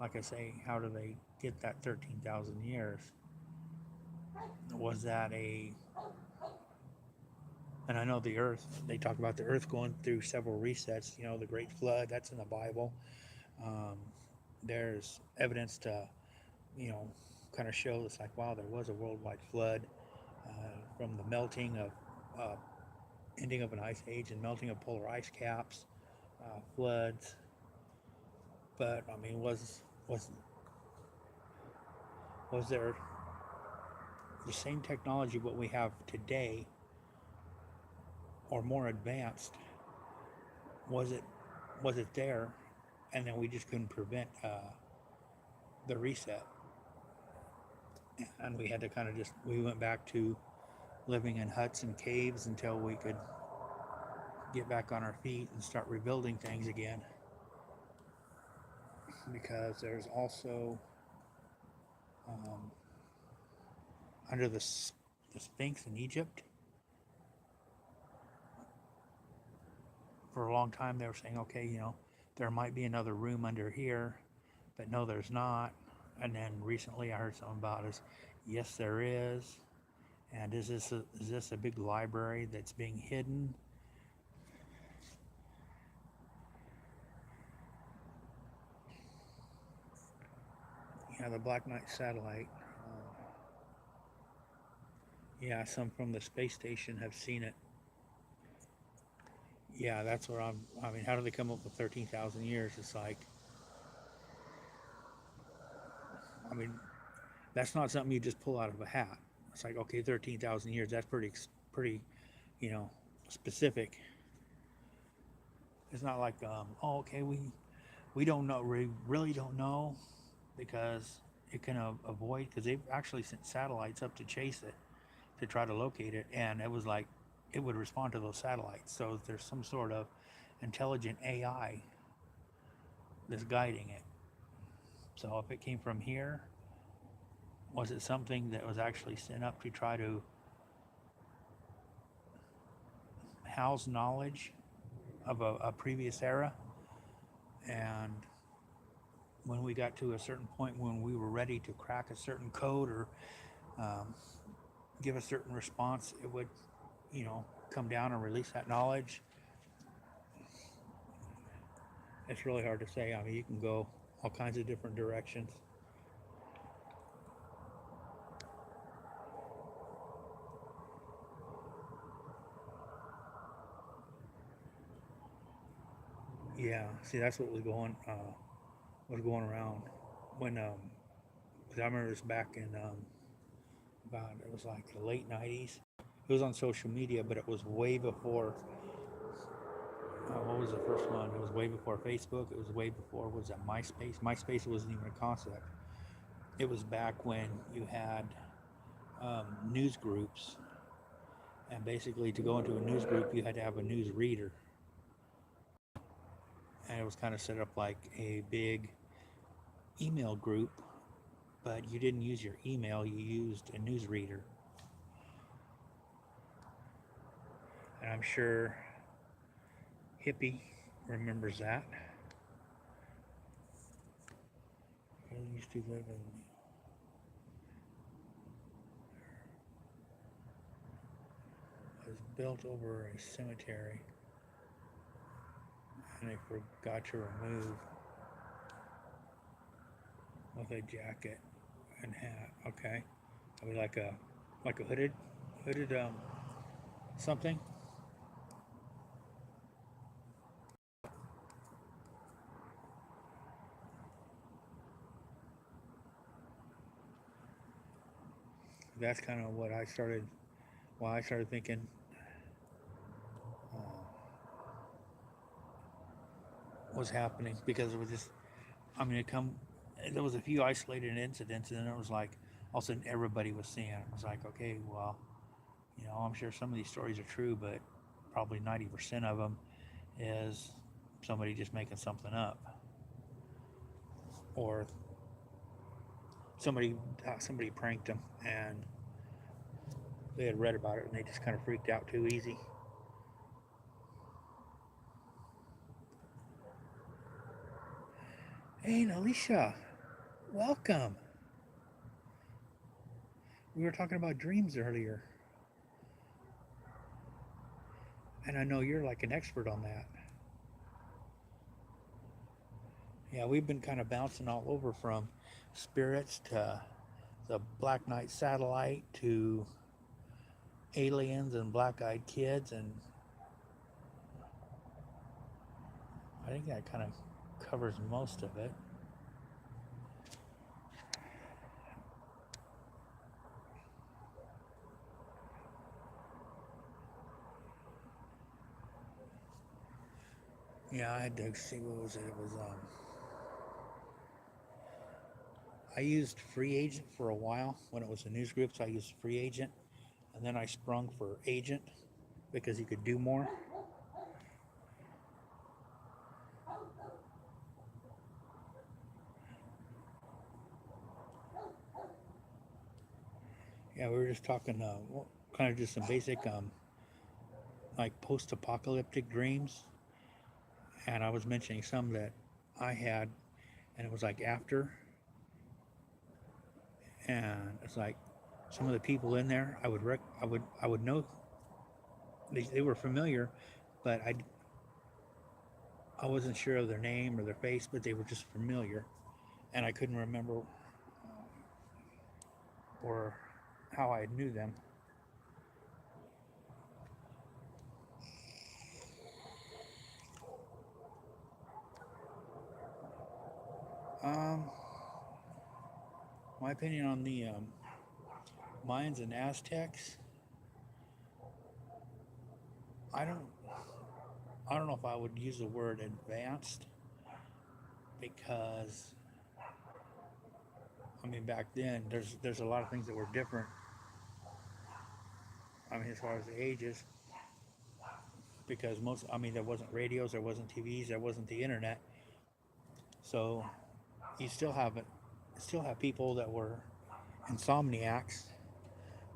like I say, how do they get that 13,000 years? Was that and I know the earth, they talk about the earth going through several resets, the great flood, that's in the Bible. Um, there's evidence to, you know, kind of show it's like, wow, there was a worldwide flood from the melting of ending of an ice age and melting of polar ice caps, floods. But I mean, was there the same technology what we have today, or more advanced? Was it there, and then we just couldn't prevent the reset, and we had to kind of just we went back to living in huts and caves until we could get back on our feet and start rebuilding things again. Because there's also under the Sphinx in Egypt, for a long time they were saying, okay, there might be another room under here, but no, there's not. And then recently I heard something about is, yes, there is. And is this a big library that's being hidden? Yeah, the Black Knight satellite. Yeah, some from the space station have seen it. Yeah, that's where I mean, how do they come up with 13,000 years? It's like, I mean, that's not something you just pull out of a hat. It's like, okay, 13,000 years. That's pretty, specific. It's not like, oh, okay, we don't know, we really don't know, because it can avoid, because they've actually sent satellites up to chase it, to try to locate it, and it was like, it would respond to those satellites. So there's some sort of intelligent AI that's guiding it. So if it came from here, was it something that was actually sent up to try to house knowledge of a previous era? And when we got to a certain point when we were ready to crack a certain code or give a certain response, it would, come down and release that knowledge. It's really hard to say. I mean, you can go all kinds of different directions. Yeah, see, that's what was going around when, because I remember this back in about, it was like the late '90s. It was on social media, but it was way before. What was the first one? It was way before Facebook. It was way before, was that MySpace? MySpace wasn't even a concept. It was back when you had news groups, and basically to go into a news group, you had to have a news reader. And it was kind of set up like a big email group, but you didn't use your email, you used a news reader. And I'm sure Hippie remembers that. I used to live in. It was built over a cemetery, and they forgot to remove with a jacket and hat. Okay, I mean like a hooded something. That's kind of what I started. Well, I started thinking. Was happening, because it was just, I mean, there was a few isolated incidents, and then it was like all of a sudden everybody was seeing it. It was like, okay, well, I'm sure some of these stories are true, but probably 90% of them is somebody just making something up, or somebody pranked them and they had read about it and they just kind of freaked out too easy. Hey, Alicia, welcome. We were talking about dreams earlier, and I know you're like an expert on that. Yeah, we've been kind of bouncing all over from spirits to the Black Knight satellite to aliens and black-eyed kids, and I think that kind of covers most of it. Yeah, I had to see, what was it? It was I used Free Agent for a while when it was a news group, so I used Free Agent, and then I sprung for Agent because you could do more. Yeah, we were just talking, kind of just some basic, like post-apocalyptic dreams, and I was mentioning some that I had, and it was like after, and it's like some of the people in there, I would know they were familiar, but I wasn't sure of their name or their face, but they were just familiar, and I couldn't remember or how I knew them. Um, my opinion on the Mayans and Aztecs, I don't, I don't know if I would use the word advanced because I mean back then there's a lot of things that were different. I mean as far as the ages, because most I mean there wasn't radios, there wasn't TVs, there wasn't the internet, so you still have people that were insomniacs,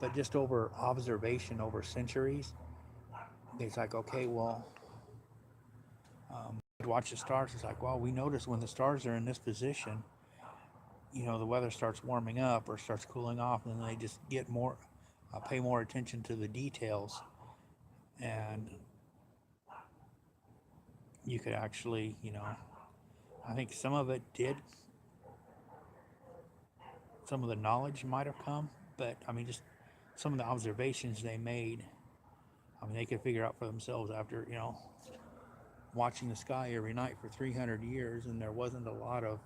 but just over observation over centuries, it's like okay, well, watch the stars. It's like, well, we notice when the stars are in this position, you know, the weather starts warming up or starts cooling off, and then they just get more, pay more attention to the details, and you could actually, you know, I think some of it did, some of the knowledge might have come, but I mean, just some of the observations they made, I mean, they could figure out for themselves after, you know, watching the sky every night for 300 years, and there wasn't a lot of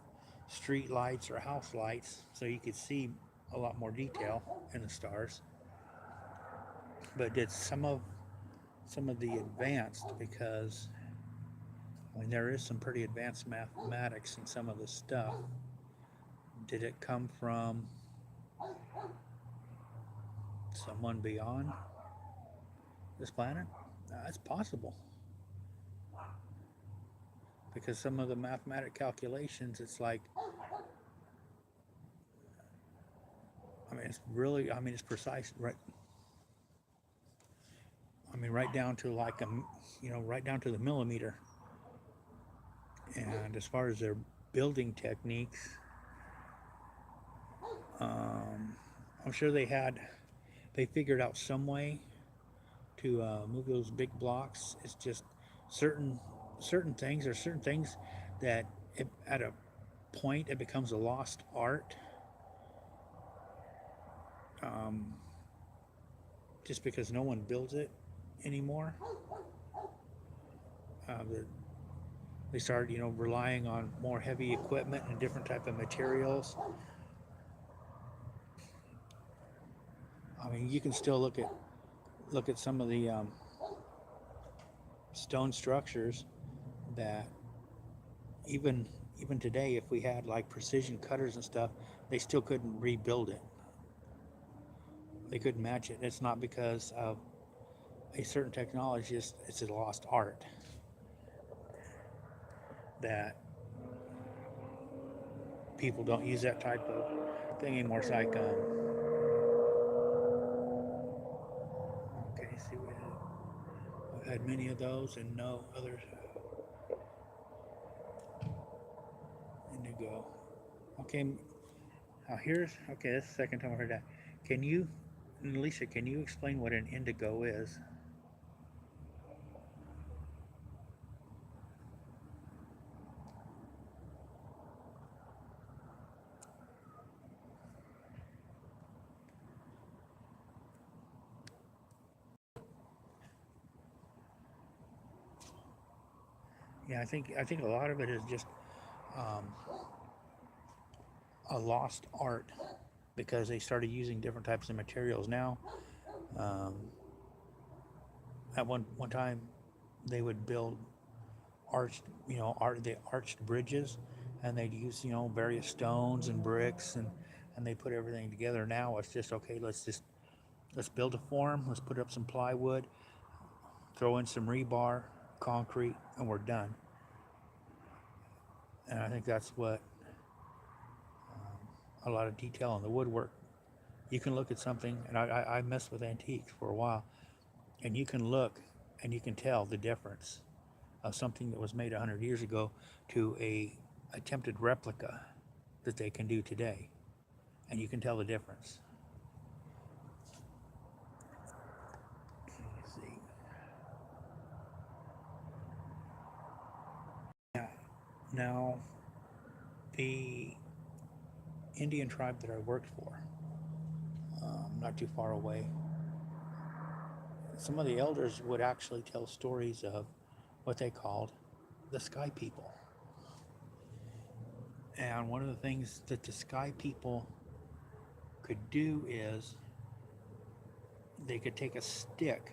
street lights or house lights, so you could see a lot more detail in the stars. But did some of the advanced, because I mean there is some pretty advanced mathematics in some of the stuff. Did it come from someone beyond this planet? It's possible, because some of the mathematic calculations, it's like, I mean, it's really, I mean, it's precise, right? I mean, right down to like you know, right down to the millimeter. And as far as their building techniques, I'm sure they figured out some way to move those big blocks. It's just certain certain things that at a point it becomes a lost art. Um, just because no one builds it anymore. The, they started, you know, relying on more heavy equipment and different type of materials. I mean, you can still look at some of the stone structures that even today, if we had like precision cutters and stuff, they still couldn't rebuild it. They couldn't match it. It's not because of a certain technology; it's a lost art that people don't use that type of thing anymore. It's like, okay, see, we've had many of those and no others. Indigo. Okay, now here's, okay, that's the second time I heard that. Can you, Alicia, can you explain what an indigo is? Yeah, I think a lot of it is just um, a lost art because they started using different types of materials now. Um, at one time, they would build arched, the arched bridges, and they'd use various stones and bricks, and they put everything together. Now it's just okay. Let's build a form. Let's put up some plywood, throw in some rebar, concrete, and we're done. And I think that's what a lot of detail in the woodwork. You can look at something, and I messed with antiques for a while, and you can look and you can tell the difference of something that was made 100 years ago to a attempted replica that they can do today, and you can tell the difference. Let's see. Yeah. Now, the Indian tribe that I worked for, not too far away, some of the elders would actually tell stories of what they called the sky people. And one of the things that the sky people could do is they could take a stick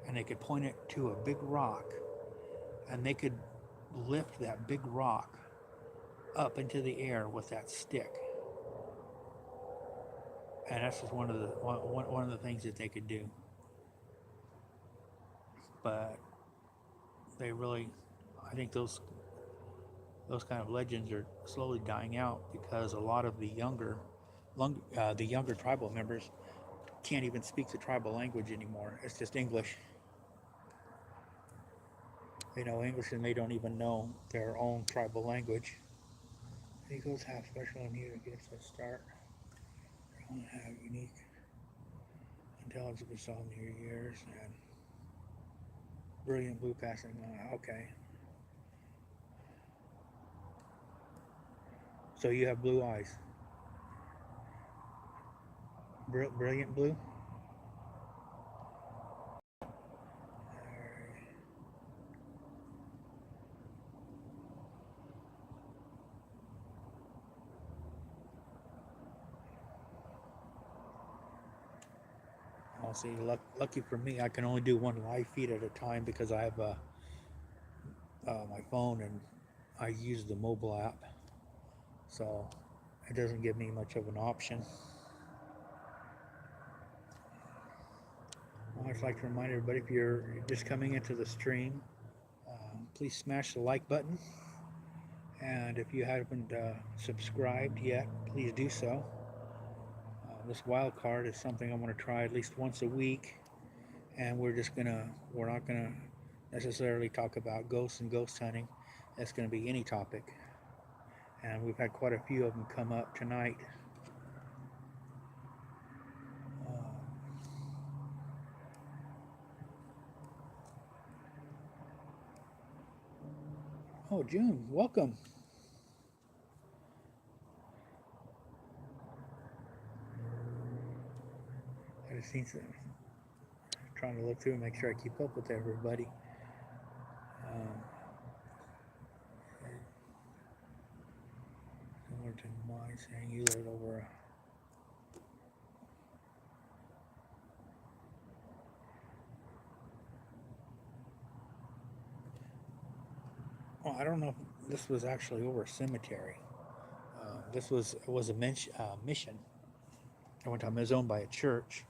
and they could point it to a big rock, and they could lift that big rock up into the air with that stick. And that's just one of the things that they could do. But they really, I think those kind of legends are slowly dying out because a lot of the younger tribal members can't even speak the tribal language anymore. It's just English. They know English and they don't even know their own tribal language. Eagles have special immunity against a start. They don't have unique intelligence we saw in your years and brilliant blue passing. Okay. So you have blue eyes. Brilliant blue? I'll see. Lucky for me, I can only do one live feed at a time because I have my phone and I use the mobile app. So it doesn't give me much of an option. I'd just like to remind everybody, if you're just coming into the stream, please smash the like button. And if you haven't subscribed yet, please do so. This wild card is something I want to try at least once a week. And we're not gonna necessarily talk about ghosts and ghost hunting. It's gonna be any topic. And we've had quite a few of them come up tonight. Oh, June, welcome. I just seen some, trying to look through and make sure I keep up with everybody. Similar to mine, saying you laid over a well, I don't know if this was actually over a cemetery. This was a mission. At one time, it was owned by a church,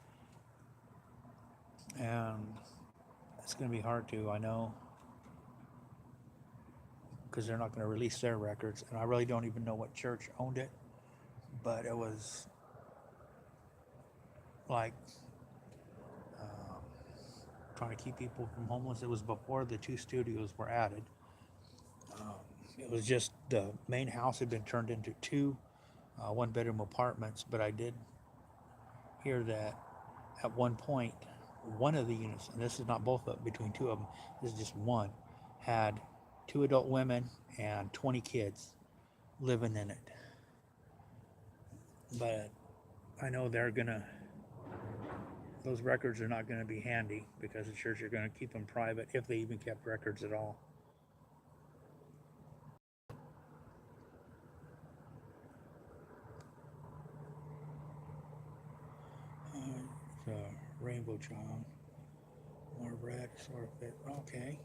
and it's going to be hard to, I know, because they're not going to release their records, and I really don't even know what church owned it, but it was like trying to keep people from homeless. It was before the two studios were added. It was just the main house had been turned into two one-bedroom apartments, but I did hear that at one point, one of the units, and this is not both of them, between two of them, this is just one, had two adult women and 20 kids living in it. But I know those records are not gonna be handy because the church are gonna keep them private if they even kept records at all. Rainbow child. More red, sort of fit. Okay.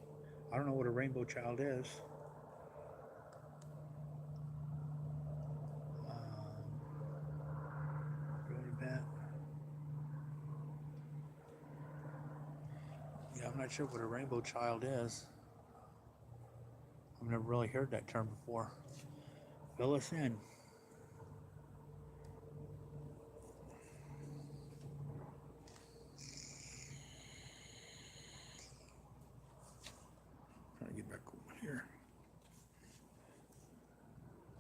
I don't know what a rainbow child is. Really bad. Yeah, I'm not sure what a rainbow child is. I've never really heard that term before. Fill us in. Trying to get back over here.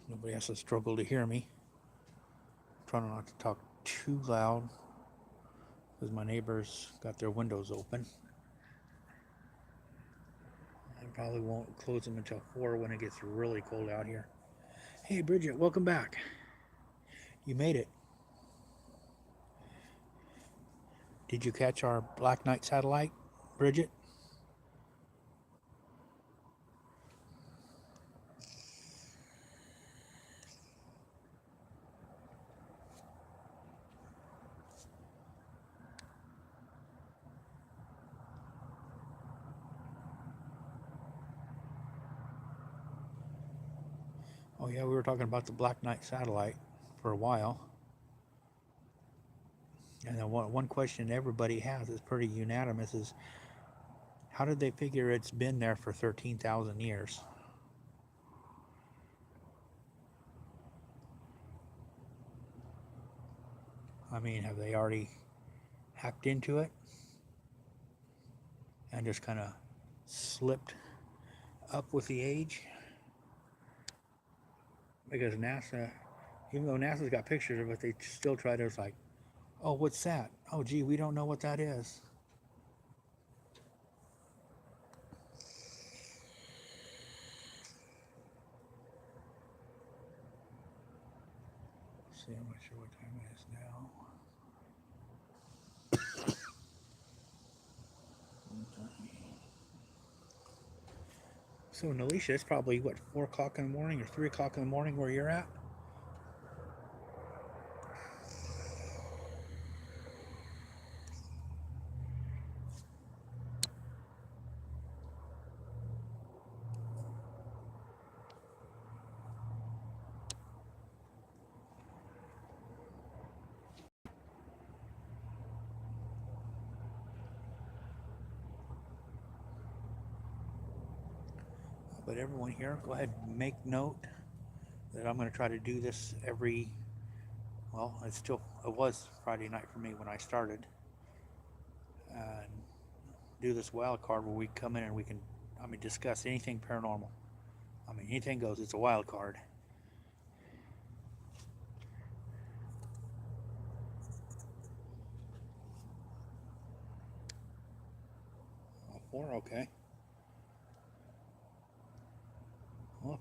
Nobody has to struggle to hear me. I'm trying not to talk too loud because my neighbors got their windows open. I probably won't close them until 4 when it gets really cold out here. Hey, Bridget, welcome back. You made it. Did you catch our Black Knight satellite, Bridget? Oh yeah, we were talking about the Black Knight satellite for a while. And then one question everybody has is pretty unanimous is how did they figure it's been there for 13,000 years? I mean, have they already hacked into it and just kind of slipped up with the age? Because NASA, even though NASA's got pictures of it, they still try to, it's like, oh, what's that? Oh, gee, we don't know what that is. Let's see, I'm not sure what time it is now. So, Alicia, it's probably, what, 4 o'clock in the morning or 3 o'clock in the morning where you're at? But everyone here, go ahead and make note that I'm going to try to do this every, well, it was Friday night for me when I started. And do this wild card where we come in and we can, discuss anything paranormal. Anything goes. It's a wild card. 4, okay. Well,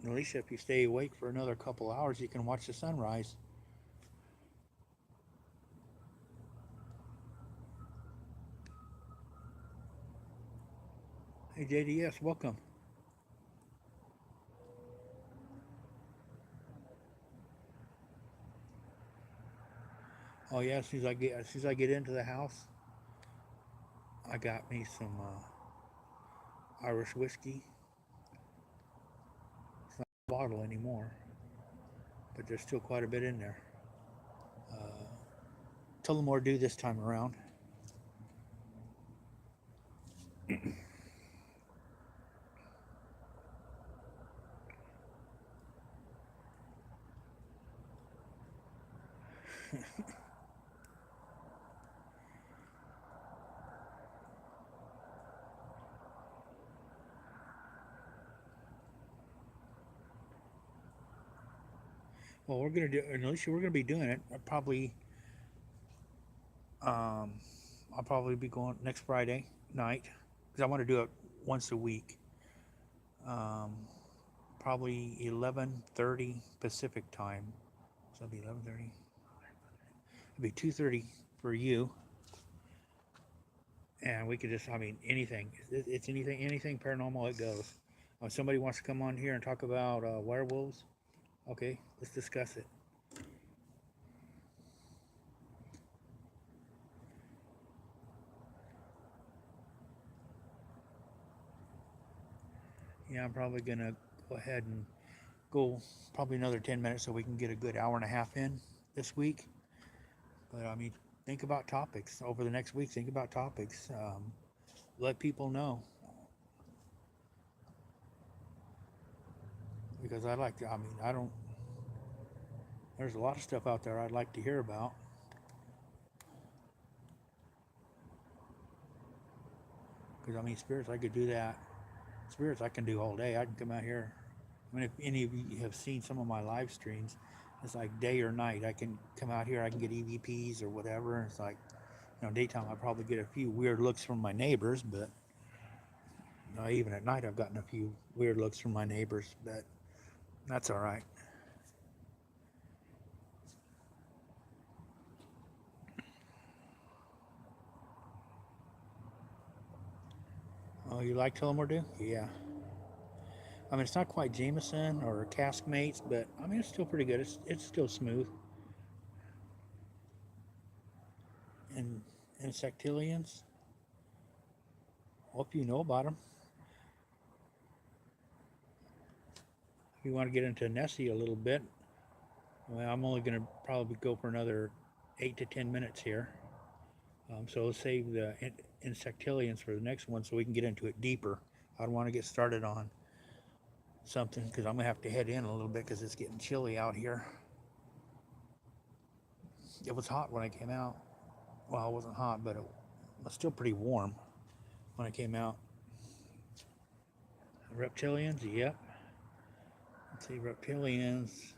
Alicia, if you stay awake for another couple hours, you can watch the sunrise. Hey, JDS, welcome. Oh yeah, as soon as I get into the house, I got me some Irish whiskey. It's not a bottle anymore, but there's still quite a bit in there. Tell them more do this time around. Well, we're gonna do, Alicia, we're gonna be doing it. Um, I'll probably be going next Friday night because I want to do it once a week. Um, Probably 11:30 Pacific time. So it'll be 11:30. It'll be 2:30 for you, and we could just, anything. It's anything paranormal. It goes. If somebody wants to come on here and talk about werewolves, okay, let's discuss it. Yeah, I'm probably gonna go ahead and go probably another 10 minutes so we can get a good hour and a half in this week. But I mean, think about topics over the next week. Think about topics. Let people know, because I like to. I mean, I don't. There's a lot of stuff out there I'd like to hear about. Because I mean, spirits, I could do that. Spirits, I can do all day. I can come out here. I mean, if any of you have seen some of my live streams, it's like day or night. I can come out here. I can get EVPs or whatever. And it's like, daytime I probably get a few weird looks from my neighbors, but even at night I've gotten a few weird looks from my neighbors. But that's all right. Oh, you like Tullamore? Yeah. I mean, it's not quite Jameson or Caskmates, but I mean, it's still pretty good. It's still smooth. And insectilians, hope you know about them. If you want to get into Nessie a little bit, well, I'm only going to probably go for another 8 to 10 minutes here. So let's save the insectilians for the next one so we can get into it deeper. I don't want to get started on something because I'm going to have to head in a little bit because it's getting chilly out here. It was hot when I came out. Well, it wasn't hot, but it was still pretty warm when I came out. Reptilians, yep. Let's see, reptilians.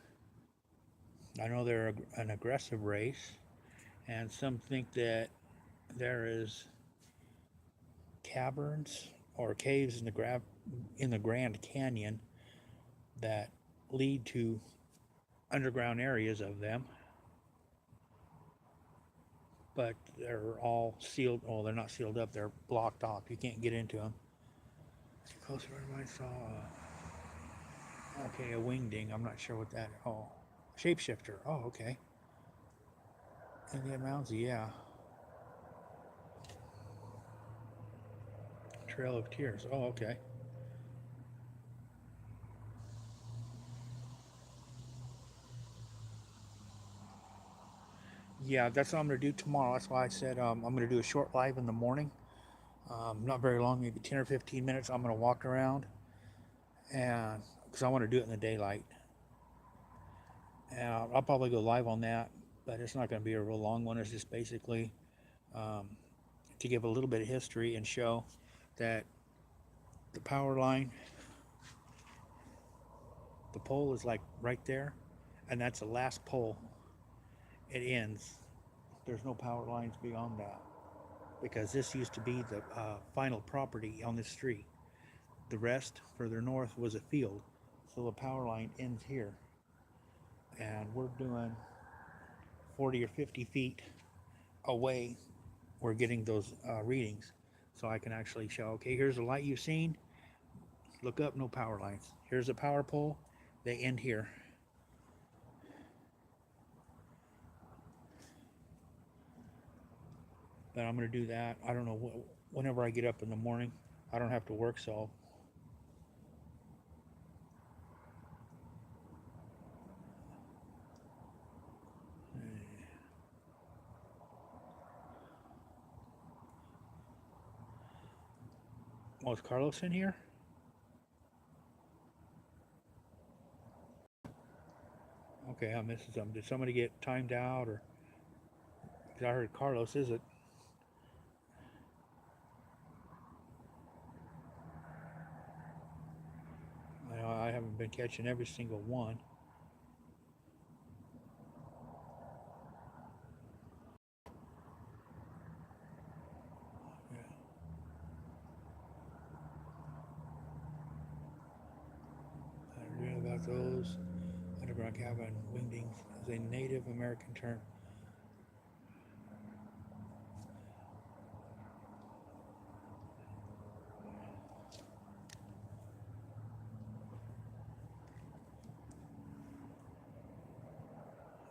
I know they're an aggressive race, and some think that there is caverns or caves in the Grand Canyon that lead to underground areas of them, but they're all sealed. Oh, they're not sealed up. They're blocked off. You can't get into them. Closer to I saw. Okay, a wingding. I'm not sure what that. Oh, shapeshifter. Oh, okay. Indian Mounds. Yeah. Trail of Tears. Oh, okay. Yeah, that's what I'm going to do tomorrow. That's why I said I'm going to do a short live in the morning. Not very long, maybe 10 or 15 minutes. I'm going to walk around, and because I want to do it in the daylight. And I'll probably go live on that, but it's not going to be a real long one. It's just basically um, to give a little bit of history and show that the power line, the pole is like right there, and that's the last pole. It ends. There's no power lines beyond that because this used to be the final property on this street. The rest further north was a field, so the power line ends here, and we're doing 40 or 50 feet away. We're getting those readings, so I can actually show, okay, here's the light you've seen. Look up, no power lines. Here's a power pole. They end here. But I'm going to do that. I don't know, whenever I get up in the morning. I don't have to work, so. Oh, is Carlos in here? Okay, I'm missing something. Did somebody get timed out, or? Because I heard Carlos, is it? I haven't been catching every single one. I don't know about those. Underground cabin wingdings is a Native American term.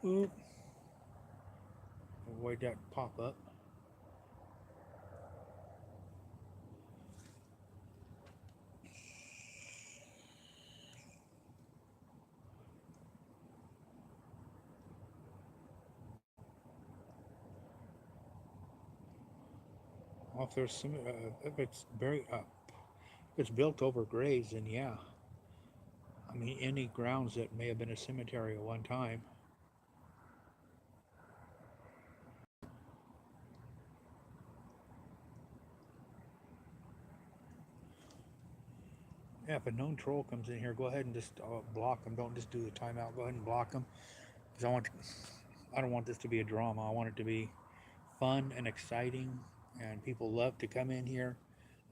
Oop. Avoid that pop-up. if there's some, if it's very, if it's built over graves, then yeah. I mean, any grounds that may have been a cemetery at one time. Yeah, if a known troll comes in here, go ahead and just block them. Don't just do the timeout. Go ahead and block them. Because I don't want this to be a drama. I want it to be fun and exciting, and people love to come in here,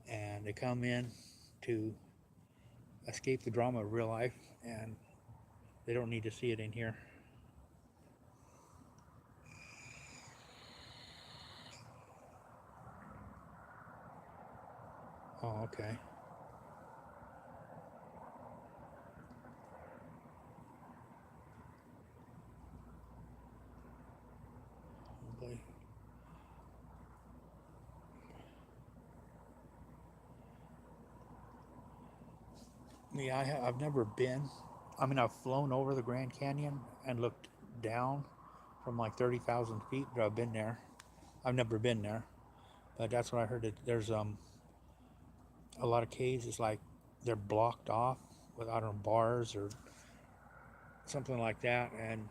and they come in to escape the drama of real life, and they don't need to see it in here. Oh, okay. Okay. Yeah, I've never been. I mean, I've flown over the Grand Canyon and looked down from like 30,000 feet, but I've been there. I've never been there, but that's what I heard. That there's a lot of caves. It's like they're blocked off with, I don't know, bars or something like that. And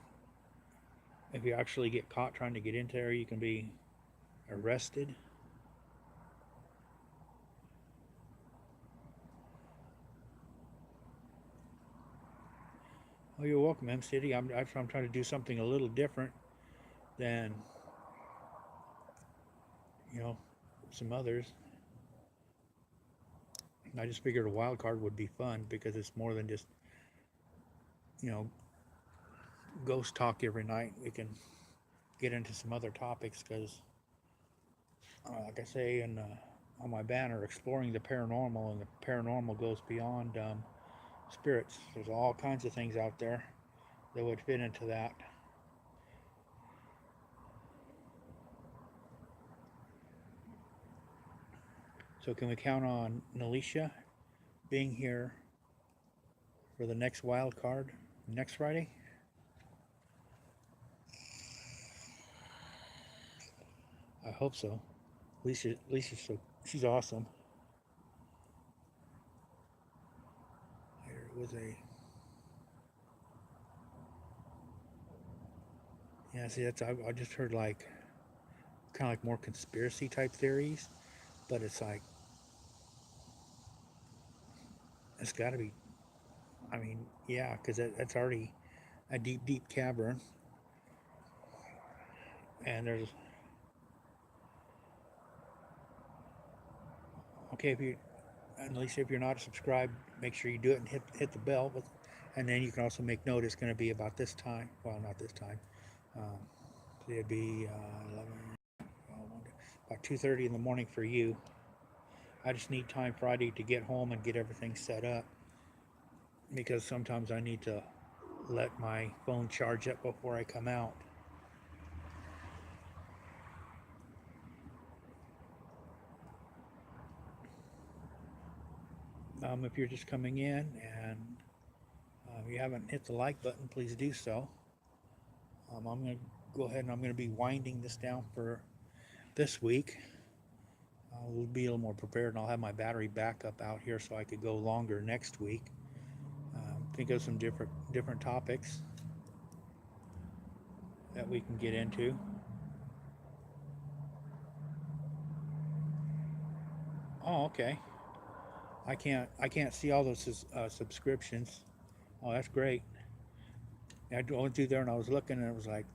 if you actually get caught trying to get into there, you can be arrested. Oh, you're welcome, M City. I'm trying to do something a little different than, you know, some others. I just figured a wild card would be fun because it's more than just, you know, ghost talk every night. We can get into some other topics because, like I say on my banner, exploring the paranormal, and the paranormal goes beyond spirits. There's all kinds of things out there that would fit into that. So can we count on Nalisha being here for the next wild card next Friday? I hope so. Lisa's so, she's awesome. There was a, yeah. See, that's I just heard like kind of like more conspiracy type theories, but it's like it's got to be. I mean, yeah, because that's already a deep, deep cavern, and there's okay if you, at least if you're not subscribed, make sure you do it and hit the bell. And then you can also make note it's going to be about this time. Well, not this time. Um, it'd be 11, about 2:30 in the morning for you. I just need time Friday to get home and get everything set up because sometimes I need to let my phone charge up before I come out. If you're just coming in and you haven't hit the like button, please do so. I'm going to go ahead and I'm going to be winding this down for this week. I'll be a little more prepared and I'll have my battery backup out here so I could go longer next week. Think of some different topics that we can get into. Oh, okay. I can't see all those subscriptions. Oh, that's great. I went through there and I was looking and it was like,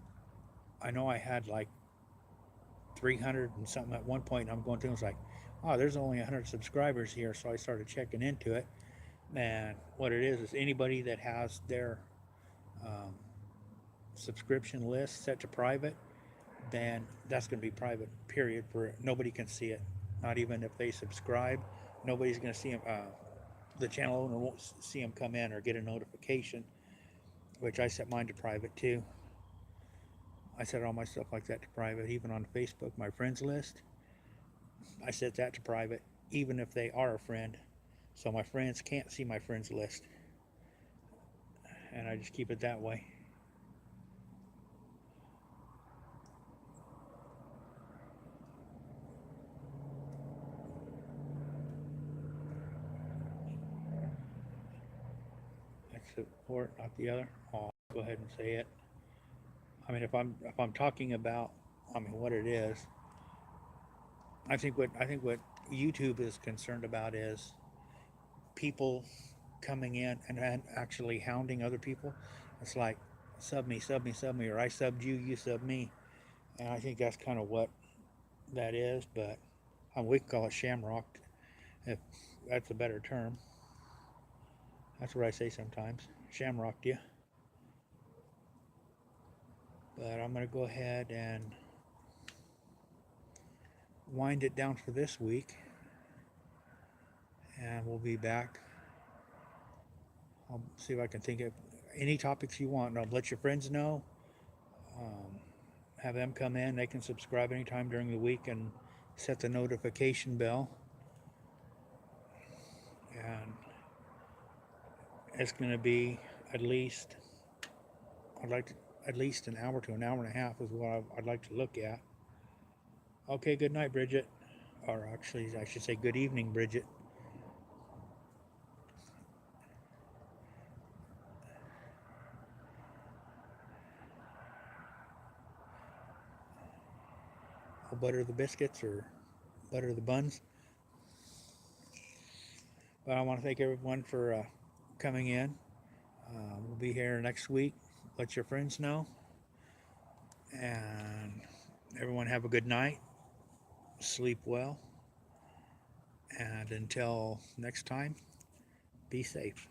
I know I had like 300 and something at one point. And I'm going through and it's like, oh, there's only 100 subscribers here. So I started checking into it. And what it is anybody that has their um, subscription list set to private, then that's going to be private, period. For nobody can see it. Not even if they subscribe, nobody's going to see them. The channel owner won't see them come in or get a notification, which I set mine to private too. I set all my stuff like that to private, even on Facebook, my friends list. I set that to private, even if they are a friend. So my friends can't see my friends list. And I just keep it that way. support, not the other. I'll go ahead and say it. I mean, if I'm talking about, I mean, what it is, I think what YouTube is concerned about is people coming in and actually hounding other people. It's like sub me, sub me, or I subbed you, you sub me, and I think that's kind of what that is. But we can call it shamrock if that's a better term. That's what I say sometimes. Shamrocked you. But I'm going to go ahead and wind it down for this week. And we'll be back. I'll see if I can think of any topics you want. Now, let your friends know. Um, have them come in. They can subscribe anytime during the week and set the notification bell. And it's going to be at least, at least an hour to an hour and a half is what I'd like to look at. Okay, good night, Bridget. Or actually, I should say good evening, Bridget. I'll butter the biscuits or butter the buns. But I want to thank everyone for coming in. We'll be here next week. Let your friends know. And everyone have a good night. Sleep well. And until next time, be safe.